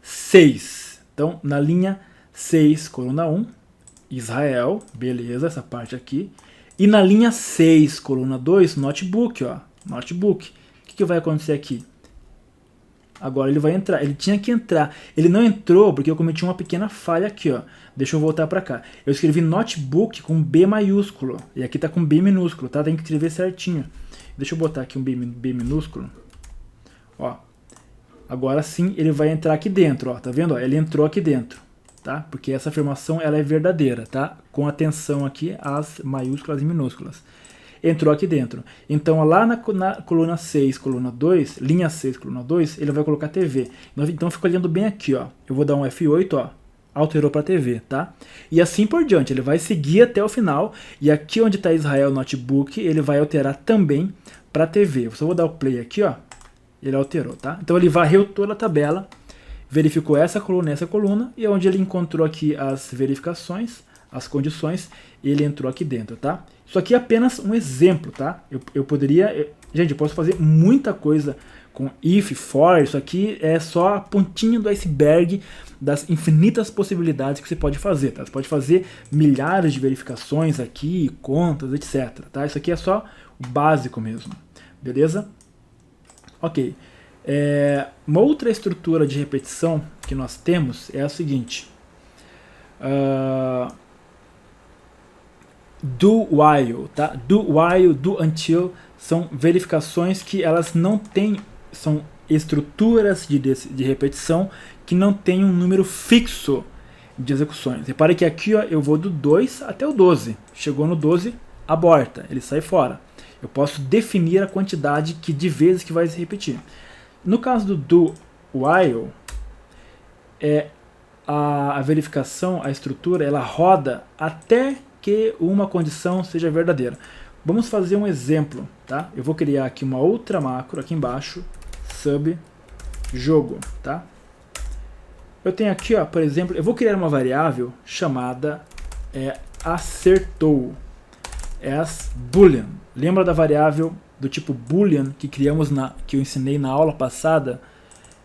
6. Então, na linha 6, coluna 1, Israel, beleza, essa parte aqui. E na linha 6, coluna 2, notebook, ó, notebook. O que vai acontecer aqui? Agora ele vai entrar, ele tinha que entrar. Ele não entrou porque eu cometi uma pequena falha aqui, ó. Deixa eu voltar para cá. Eu escrevi notebook com B maiúsculo. E aqui tá com B minúsculo, tá? Tem que escrever certinho. Deixa eu botar aqui um B minúsculo. Ó. Agora sim ele vai entrar aqui dentro, ó. Tá vendo? Ó, ele entrou aqui dentro. tá? Porque essa afirmação ela é verdadeira, tá? Com atenção aqui às maiúsculas e minúsculas. Entrou aqui dentro. Então, lá na coluna 6, coluna 2, linha 6, coluna 2, ele vai colocar TV. Então, fica olhando bem aqui, ó. Eu vou dar um F8, ó. Alterou para TV, tá? E assim por diante, ele vai seguir até o final. E aqui onde está Israel Notebook, ele vai alterar também para TV. Eu só vou dar o play aqui, ó. Ele alterou, tá? Então, ele varreu toda a tabela, verificou essa coluna, e onde ele encontrou aqui as verificações, as condições, ele entrou aqui dentro, tá? Isso aqui é apenas um exemplo, tá? Eu poderia... Gente, eu posso fazer muita coisa com if, for. Isso aqui é só a pontinha do iceberg das infinitas possibilidades que você pode fazer, tá? Você pode fazer milhares de verificações aqui, contas, etc, tá? Isso aqui é só o básico mesmo, beleza? Ok. Uma outra estrutura de repetição que nós temos é a seguinte. Do while, tá? Do while, do until são verificações que elas não têm, são estruturas de repetição que não tem um número fixo de execuções. Repare que aqui, ó, eu vou do 2 até o 12. Chegou no 12, aborta, ele sai fora. Eu posso definir a quantidade de vezes que vai se repetir. No caso do while, a verificação, a estrutura, ela roda até que uma condição seja verdadeira. Vamos fazer um exemplo, tá? Eu vou criar aqui uma outra macro aqui embaixo, sub jogo, tá? Eu tenho aqui, ó, por exemplo, eu vou criar uma variável chamada acertou, as boolean. Lembra da variável do tipo boolean que criamos que eu ensinei na aula passada?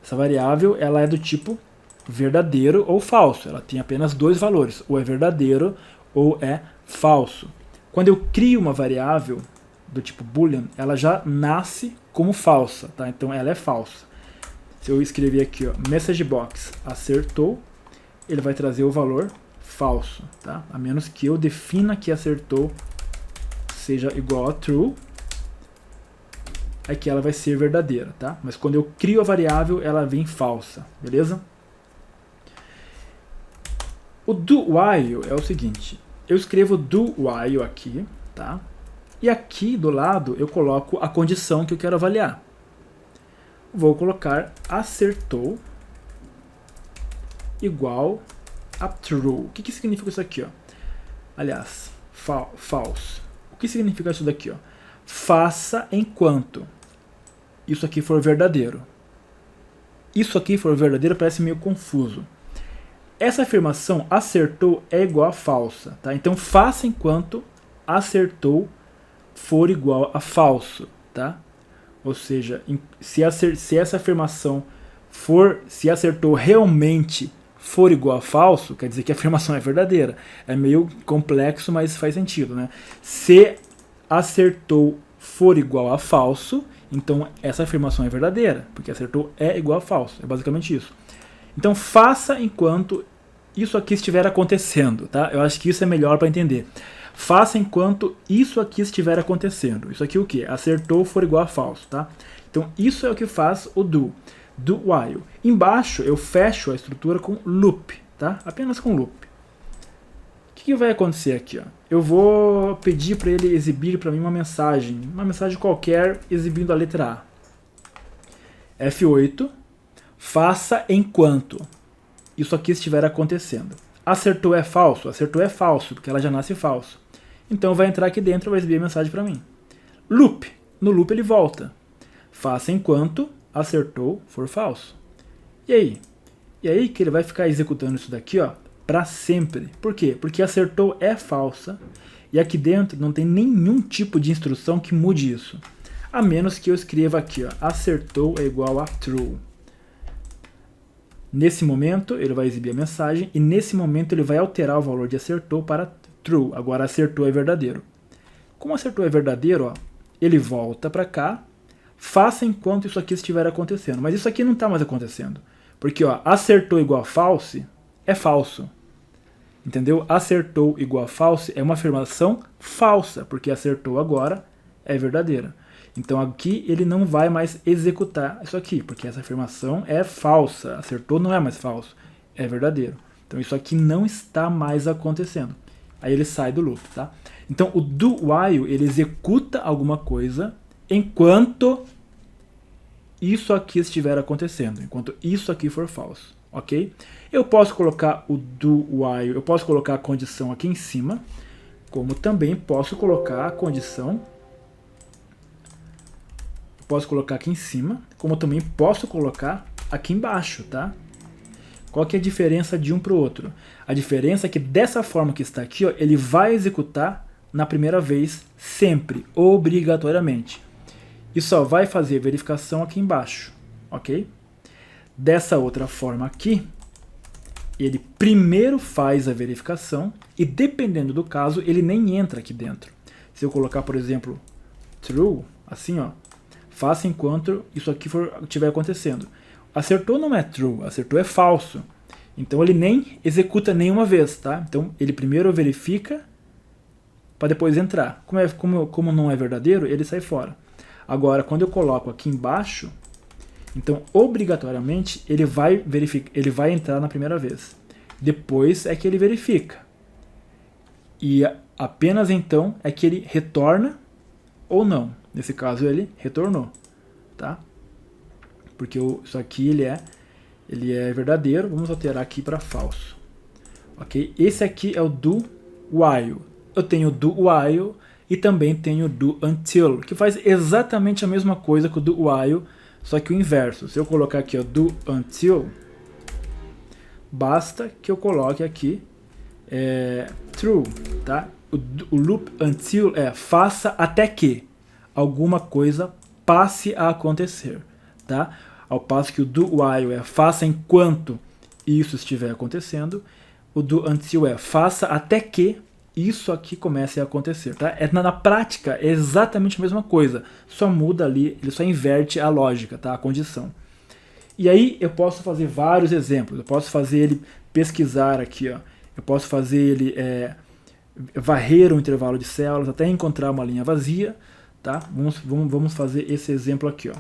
Essa variável, ela é do tipo verdadeiro ou falso. Ela tem apenas dois valores, ou é verdadeiro ou é falso. Quando eu crio uma variável do tipo boolean, ela já nasce como falsa, tá? Então ela é falsa. Se eu escrever aqui, ó, message box acertou, ele vai trazer o valor falso, tá? A menos que eu defina que acertou seja igual a true, aí que ela vai ser verdadeira, tá? Mas quando eu crio a variável, ela vem falsa, beleza? O do while é o seguinte, eu escrevo do while aqui, tá? E aqui do lado eu coloco a condição que eu quero avaliar. Vou colocar acertou igual a true. O que significa isso aqui, ó? Aliás, false. O que significa isso daqui, ó? Faça enquanto isso aqui for verdadeiro. Isso aqui for verdadeiro parece meio confuso. Essa afirmação acertou é igual a falsa, tá? Então faça enquanto acertou for igual a falso, tá? Ou seja, se essa afirmação se acertou realmente for igual a falso, quer dizer que a afirmação é verdadeira. É meio complexo, mas faz sentido, né? Se acertou for igual a falso, então essa afirmação é verdadeira, porque acertou é igual a falso. É basicamente isso. Então faça enquanto isso aqui estiver acontecendo, tá? Eu acho que isso é melhor para entender. Faça enquanto isso aqui estiver acontecendo. Isso aqui o que? Acertou for igual a falso, tá? Então isso é o que faz o do while. Embaixo eu fecho a estrutura com loop, tá? Apenas com loop. O que vai acontecer aqui, ó? Eu vou pedir para ele exibir para mim uma mensagem qualquer exibindo a letra A. F8, faça enquanto isso aqui estiver acontecendo. Acertou é falso? Acertou é falso, porque ela já nasce falso. Então vai entrar aqui dentro e vai exibir a mensagem para mim. Loop. No loop ele volta. Faça enquanto acertou for falso. E aí? E aí que ele vai ficar executando isso daqui, ó, para sempre. Por quê? Porque acertou é falsa e aqui dentro não tem nenhum tipo de instrução que mude isso. A menos que eu escreva aqui, ó, acertou é igual a true. Nesse momento ele vai exibir a mensagem e nesse momento ele vai alterar o valor de acertou para true. Agora acertou é verdadeiro. Como acertou é verdadeiro, ó, ele volta para cá, faça enquanto isso aqui estiver acontecendo. Mas isso aqui não está mais acontecendo. Porque ó, acertou igual a false é falso. Entendeu? Acertou igual a false é uma afirmação falsa, porque acertou agora é verdadeira. Então aqui ele não vai mais executar isso aqui, porque essa afirmação é falsa. Acertou não é mais falso, é verdadeiro. Então isso aqui não está mais acontecendo. Aí ele sai do loop, tá? Então o do while, ele executa alguma coisa enquanto isso aqui estiver acontecendo, enquanto isso aqui for falso, ok? Eu posso colocar o do while, eu posso colocar a condição aqui em cima, como também posso colocar a condição, posso colocar aqui em cima, como também posso colocar aqui embaixo, tá? Qual que é a diferença de um para o outro? A diferença é que dessa forma que está aqui, ó, ele vai executar na primeira vez sempre, obrigatoriamente. E só vai fazer verificação aqui embaixo, ok? Dessa outra forma aqui, ele primeiro faz a verificação e dependendo do caso, ele nem entra aqui dentro. Se eu colocar, por exemplo, true, assim, ó, faça enquanto isso aqui estiver acontecendo. Acertou não é true, acertou é falso. Então ele nem executa nenhuma vez, tá? Então ele primeiro verifica para depois entrar. Como não é verdadeiro, ele sai fora. Agora, quando eu coloco aqui embaixo, então obrigatoriamente ele vai entrar na primeira vez. Depois é que ele verifica. E apenas então é que ele retorna ou não. Nesse caso ele retornou, tá? Porque isso aqui ele é verdadeiro. Vamos alterar aqui para falso. Ok? Esse aqui é o do while. Eu tenho o do while e também tenho o do until, que faz exatamente a mesma coisa que o do while, só que o inverso. Se eu colocar aqui o do until, basta que eu coloque aqui true, tá? O loop until é faça até que alguma coisa passe a acontecer, tá? Ao passo que o do while é faça enquanto isso estiver acontecendo, o do until é faça até que isso aqui comece a acontecer, tá? Na prática é exatamente a mesma coisa, só muda ali, ele só inverte a lógica, tá? A condição. E aí eu posso fazer vários exemplos, eu posso fazer ele pesquisar aqui, ó. Eu posso fazer ele varrer um intervalo de células até encontrar uma linha vazia, tá? Vamos fazer esse exemplo aqui, ó.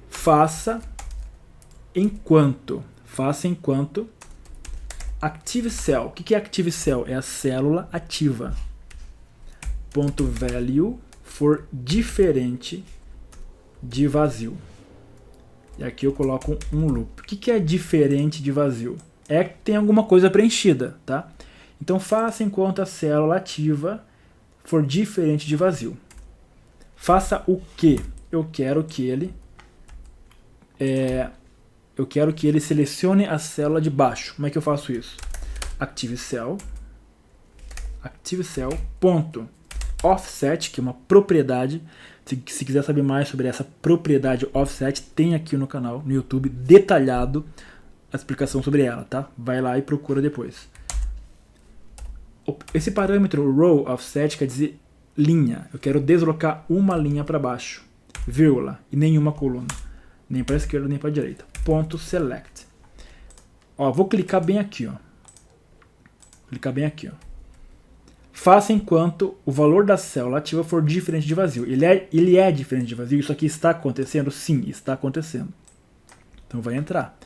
Faça enquanto active cell. O que é active cell? É a célula ativa. .value for diferente de vazio. E aqui eu coloco um loop. O que é diferente de vazio? É que tem alguma coisa preenchida, tá? Então faça enquanto a célula ativa for diferente de vazio. Faça o que? Eu quero que ele selecione a célula de baixo. Como é que eu faço isso? Active cell ponto offset, que é uma propriedade. Se quiser saber mais sobre essa propriedade offset, tem aqui no canal, no YouTube, detalhado a explicação sobre ela, tá? Vai lá e procura depois. Esse parâmetro row offset quer dizer linha. Eu quero deslocar uma linha para baixo, vírgula, e nenhuma coluna. Nem para a esquerda, nem para a direita. Ponto select. Ó, vou clicar bem aqui, ó. Faça enquanto o valor da célula ativa for diferente de vazio. Ele é diferente de vazio. Isso aqui está acontecendo? Sim, está acontecendo. Então vai entrar.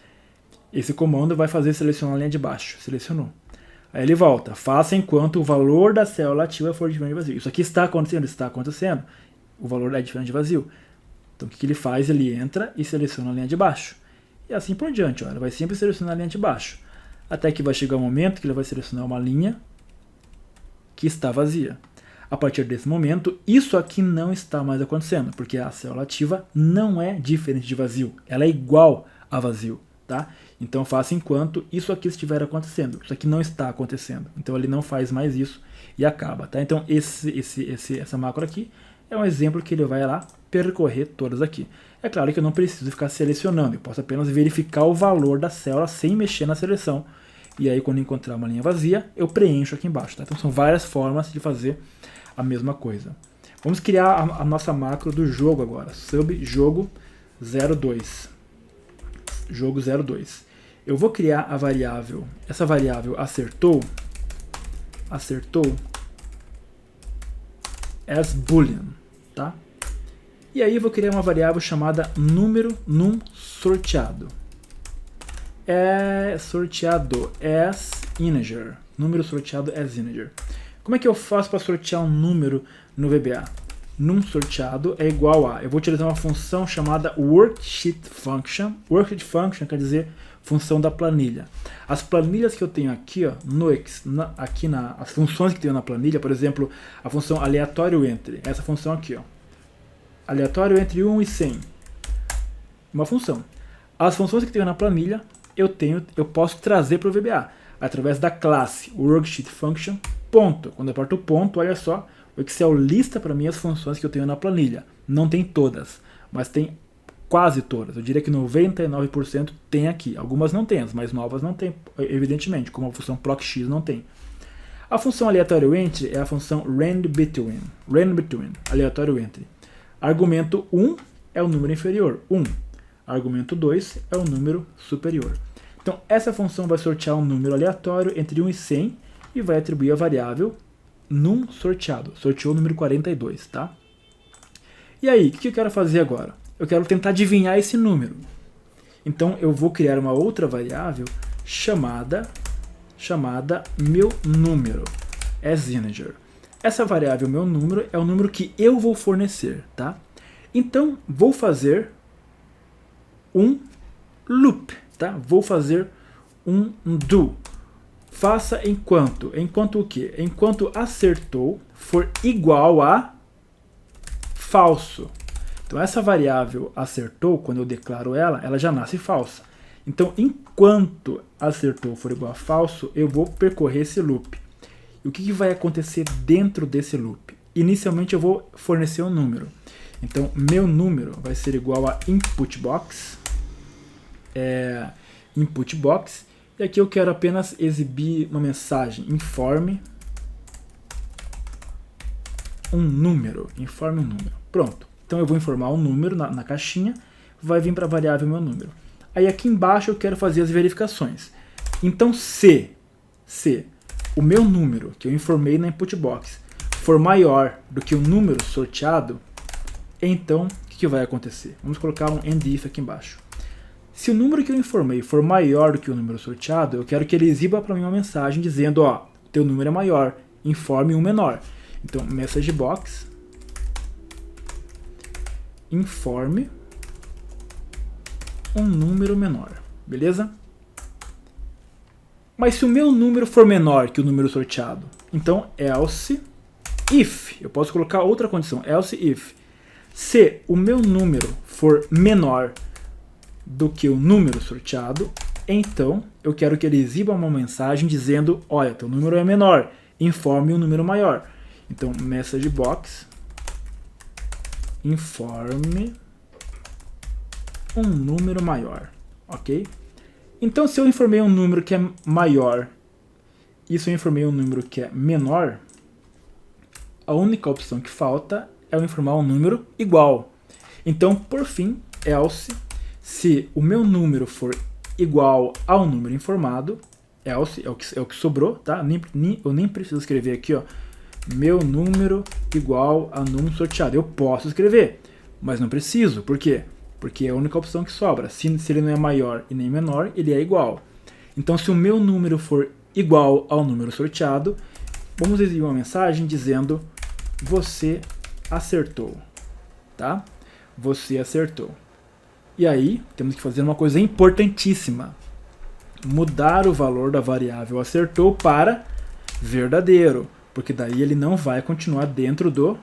Esse comando vai fazer selecionar a linha de baixo. Selecionou. Aí ele volta. Faça enquanto o valor da célula ativa for diferente de vazio. Isso aqui está acontecendo? Está acontecendo. O valor é diferente de vazio. Então o que ele faz? Ele entra e seleciona a linha de baixo. E assim por diante. Ó. Ele vai sempre selecionar a linha de baixo. Até que vai chegar um momento que ele vai selecionar uma linha que está vazia. A partir desse momento, isso aqui não está mais acontecendo, porque a célula ativa não é diferente de vazio. Ela é igual a vazio, tá? Então faça enquanto isso aqui estiver acontecendo. Isso aqui não está acontecendo. Então ele não faz mais isso e acaba, tá? Então essa macro aqui é um exemplo que ele vai lá percorrer todas aqui. É claro que eu não preciso ficar selecionando, eu posso apenas verificar o valor da célula sem mexer na seleção. E aí quando encontrar uma linha vazia, eu preencho aqui embaixo, tá? Então são várias formas de fazer a mesma coisa. Vamos criar a nossa macro do jogo agora, subjogo 02. Jogo 02. Eu vou criar a variável, essa variável acertou as boolean, tá? E aí eu vou criar uma variável chamada número num sorteado. é sorteado as integer. Número sorteado as integer. Como é que eu faço para sortear um número no VBA? Num sorteado é igual a... Eu vou utilizar uma função chamada worksheet function. Worksheet function quer dizer função da planilha. As planilhas que eu tenho aqui, ó, as funções que tenho na planilha, por exemplo, a função aleatório entre, essa função aqui, ó, aleatório entre 1 e 100, uma função. As funções que tenho na planilha, eu posso trazer para o VBA, através da classe worksheet function, ponto. Quando eu aperto o ponto, olha só, o Excel lista para mim as funções que eu tenho na planilha. Não tem todas, mas tem quase todas. Eu diria que 99% tem aqui. Algumas não tem, as mais novas não tem, evidentemente, como a função procx não tem. A função aleatório entre é a função rand_between, aleatório entre. Argumento 1 é o número inferior, 1. Argumento 2 é o número superior. Então, essa função vai sortear um número aleatório entre 1 e 100 e vai atribuir a variável num sorteado. Sorteou o número 42, tá? E aí, o que eu quero fazer agora? Eu quero tentar adivinhar esse número. Então, eu vou criar uma outra variável chamada meu número, as integer. Essa variável meu número é o número que eu vou fornecer, tá? Então, vou fazer um loop, tá? Vou fazer um do. Faça enquanto o quê? Enquanto acertou for igual a falso. Então essa variável acertou, quando eu declaro ela já nasce falsa. Então enquanto acertou for igual a falso, eu vou percorrer esse loop. E o que vai acontecer dentro desse loop? Inicialmente eu vou fornecer um número. Então meu número vai ser igual a input box. E aqui eu quero apenas exibir uma mensagem, informe um número. Pronto. Então eu vou informar um número na caixinha, vai vir para a variável meu número. Aí aqui embaixo eu quero fazer as verificações. Então se o meu número que eu informei na input box for maior do que o número sorteado, então o que vai acontecer? Vamos colocar um end if aqui embaixo. Se o número que eu informei for maior do que o número sorteado, eu quero que ele exiba para mim uma mensagem dizendo, ó, teu número é maior, informe um menor. Então, message box, informe um número menor, beleza? Mas se o meu número for menor que o número sorteado, então else if, eu posso colocar outra condição, else if, se o meu número for menor do que o número sorteado, então eu quero que ele exiba uma mensagem dizendo, olha, teu número é menor, informe um número maior. Então, message box, informe um número maior, ok? Então, se eu informei um número que é maior e se eu informei um número que é menor, a única opção que falta é eu informar um número igual. Então, por fim, else, se o meu número for igual ao número informado, else é o que sobrou, tá? Eu nem preciso escrever aqui, ó, meu número igual a número sorteado. Eu posso escrever, mas não preciso. Por quê? Porque é a única opção que sobra. Se ele não é maior e nem menor, ele é igual. Então, se o meu número for igual ao número sorteado, vamos exibir uma mensagem dizendo, você acertou, tá? Você acertou. E aí, temos que fazer uma coisa importantíssima. Mudar o valor da variável acertou para verdadeiro. Porque daí ele não vai continuar dentro do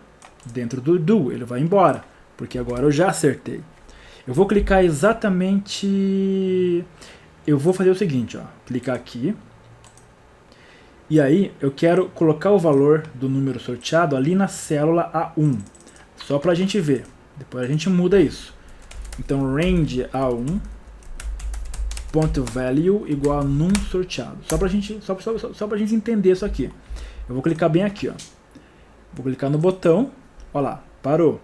do. Ele vai embora. Porque agora eu já acertei. Eu vou clicar exatamente... Eu vou fazer o seguinte, ó. Clicar aqui. E aí, eu quero colocar o valor do número sorteado ali na célula A1. Só para a gente ver. Depois a gente muda isso. Então, range A1, ponto value igual a num sorteado. Só pra gente entender isso aqui. Eu vou clicar bem aqui, ó. Vou clicar no botão. Ó lá, parou.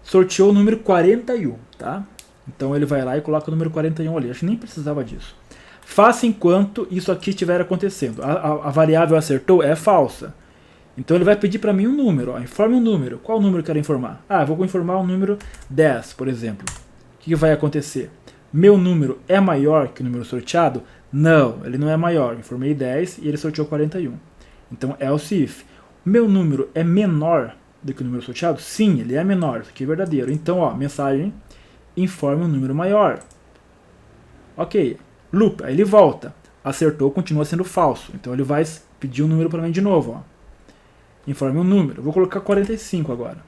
Sorteou o número 41, tá? Então ele vai lá e coloca o número 41 ali. Acho que nem precisava disso. Faça enquanto isso aqui estiver acontecendo. A variável acertou é falsa. Então ele vai pedir para mim um número, ó, informe um número. Qual número eu quero informar? Ah, eu vou informar o número 10, por exemplo. O que vai acontecer? Meu número é maior que o número sorteado? Não, ele não é maior. Informei 10 e ele sorteou 41. Então, else if. Meu número é menor do que o número sorteado? Sim, ele é menor. Isso aqui é verdadeiro. Então, ó, mensagem, informe um número maior. Ok, loop, aí ele volta. Acertou, continua sendo falso. Então, ele vai pedir um número para mim de novo. Ó. Informe um número. Eu vou colocar 45 agora.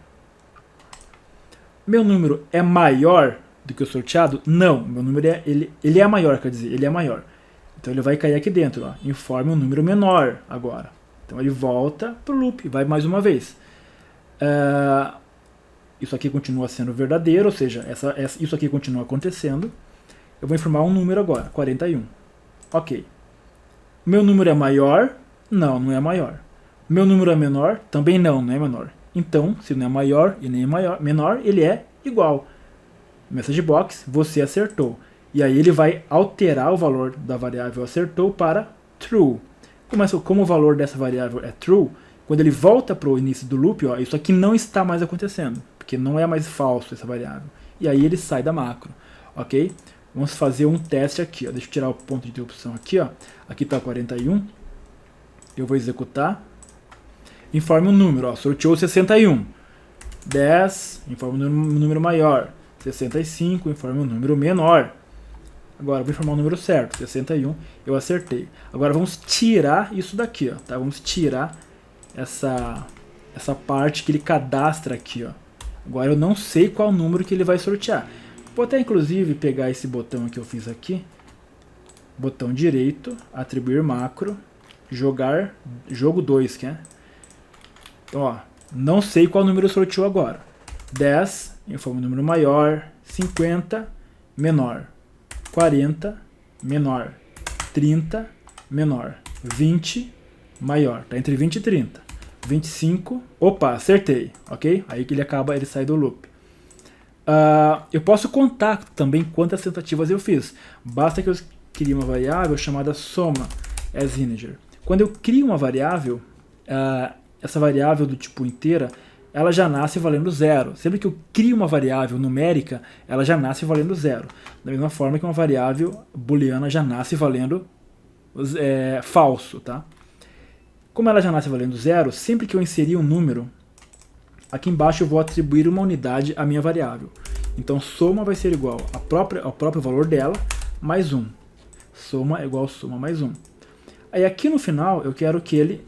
Meu número é maior do que o sorteado? Não, meu número ele é maior, quer dizer, ele é maior. Então ele vai cair aqui dentro, ó. Informe um número menor agora. Então ele volta para o loop, vai mais uma vez. Isso aqui continua sendo verdadeiro, ou seja, isso aqui continua acontecendo. Eu vou informar um número agora, 41. Ok. Meu número é maior? Não, não é maior. Meu número é menor? Também não, não é menor. Então, se não é maior e nem é menor, ele é igual. Message box, você acertou. E aí ele vai alterar o valor da variável acertou para true. Como o valor dessa variável é true, quando ele volta para o início do loop, ó, isso aqui não está mais acontecendo, porque não é mais falso essa variável. E aí ele sai da macro, ok? Vamos fazer um teste aqui, ó. Deixa eu tirar o ponto de interrupção aqui, ó. Aqui está 41. Eu vou executar. Informe um número, ó, sorteou 61. 10, informe um número maior. 65, informe um número menor. Agora eu vou informar o número certo, 61, eu acertei. Agora vamos tirar isso daqui, ó, tá? Vamos tirar essa parte que ele cadastra aqui, ó. Agora eu não sei qual número que ele vai sortear. Vou até inclusive pegar esse botão que eu fiz aqui. Botão direito, atribuir macro, jogo 2, que é. Então, ó, não sei qual número sorteou agora. 10, informa um número maior, 50, menor, 40, menor, 30, menor, 20, maior. Tá entre 20 e 30. 25, opa, acertei, ok? Aí que ele sai do loop. Eu posso contar também quantas tentativas eu fiz. Basta que eu crie uma variável chamada soma as integer. Quando eu crio uma variável, essa variável do tipo inteira, ela já nasce valendo 0. Sempre que eu crio uma variável numérica, ela já nasce valendo 0. Da mesma forma que uma variável booleana já nasce valendo falso, tá? Como ela já nasce valendo 0, sempre que eu inserir um número, aqui embaixo eu vou atribuir uma unidade à minha variável. Então soma vai ser igual ao próprio valor dela, mais 1. Soma é igual a soma mais 1. Aí aqui no final eu quero que ele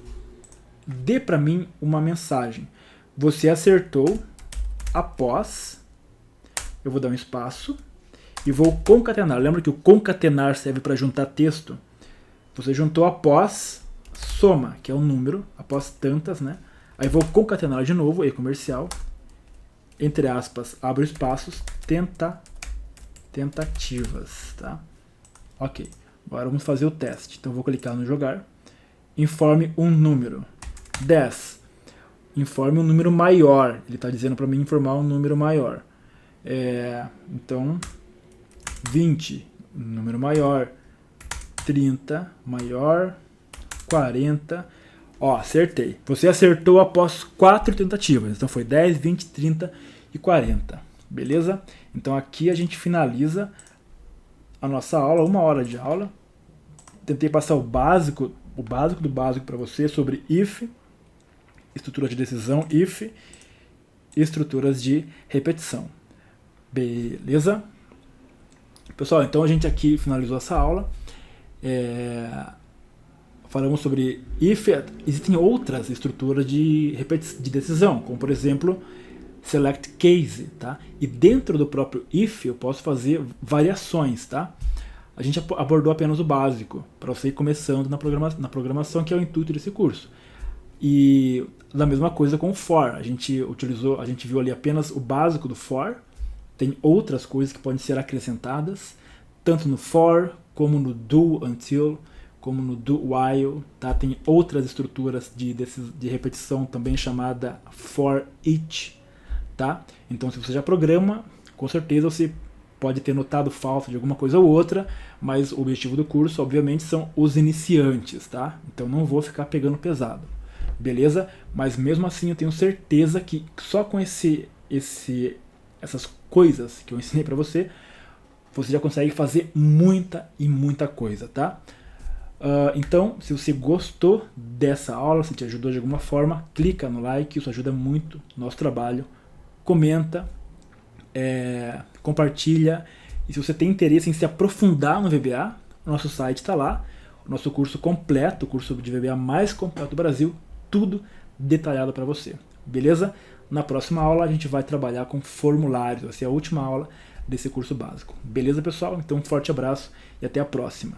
dê para mim uma mensagem. Você acertou após, eu vou dar um espaço, e vou concatenar. Lembra que o concatenar serve para juntar texto? Você juntou após soma, que é um número, após tantas, né? Aí vou concatenar de novo, e comercial, entre aspas, abro espaços, tentativas, tá? Ok, agora vamos fazer o teste. Então vou clicar no jogar, informe um número, 10, informe um número maior, ele está dizendo para mim informar um número maior, então 20, número maior, 30, maior, 40, ó, acertei. Você acertou após 4 tentativas. Então foi 10, 20, 30 e 40. Beleza? Então aqui a gente finaliza a nossa aula, 1 hora de aula. Tentei passar o básico do básico para você sobre if, estrutura de decisão, if, estruturas de repetição. Beleza? Pessoal, então a gente aqui finalizou essa aula. Falamos sobre if. Existem outras estruturas de decisão, como por exemplo select case, tá? E dentro do próprio if eu posso fazer variações, tá? A gente abordou apenas o básico para você ir começando na programação, que é o intuito desse curso. E da mesma coisa com o for. A gente viu ali apenas o básico do for. Tem outras coisas que podem ser acrescentadas, tanto no for como no do until, como no do while, tá? Tem outras estruturas de repetição também chamada for each, tá? Então se você já programa, com certeza você pode ter notado falta de alguma coisa ou outra, mas o objetivo do curso, obviamente, são os iniciantes, tá? Então não vou ficar pegando pesado, beleza? Mas mesmo assim eu tenho certeza que só com essas coisas que eu ensinei para você você já consegue fazer muita e muita coisa, tá? Então, se você gostou dessa aula, se te ajudou de alguma forma, clica no like, isso ajuda muito o nosso trabalho. Comenta, compartilha. E se você tem interesse em se aprofundar no VBA, o nosso site está lá. O nosso curso completo, o curso de VBA mais completo do Brasil, tudo detalhado para você. Beleza? Na próxima aula a gente vai trabalhar com formulários. Vai ser a última aula desse curso básico. Beleza, pessoal? Então um forte abraço e até a próxima.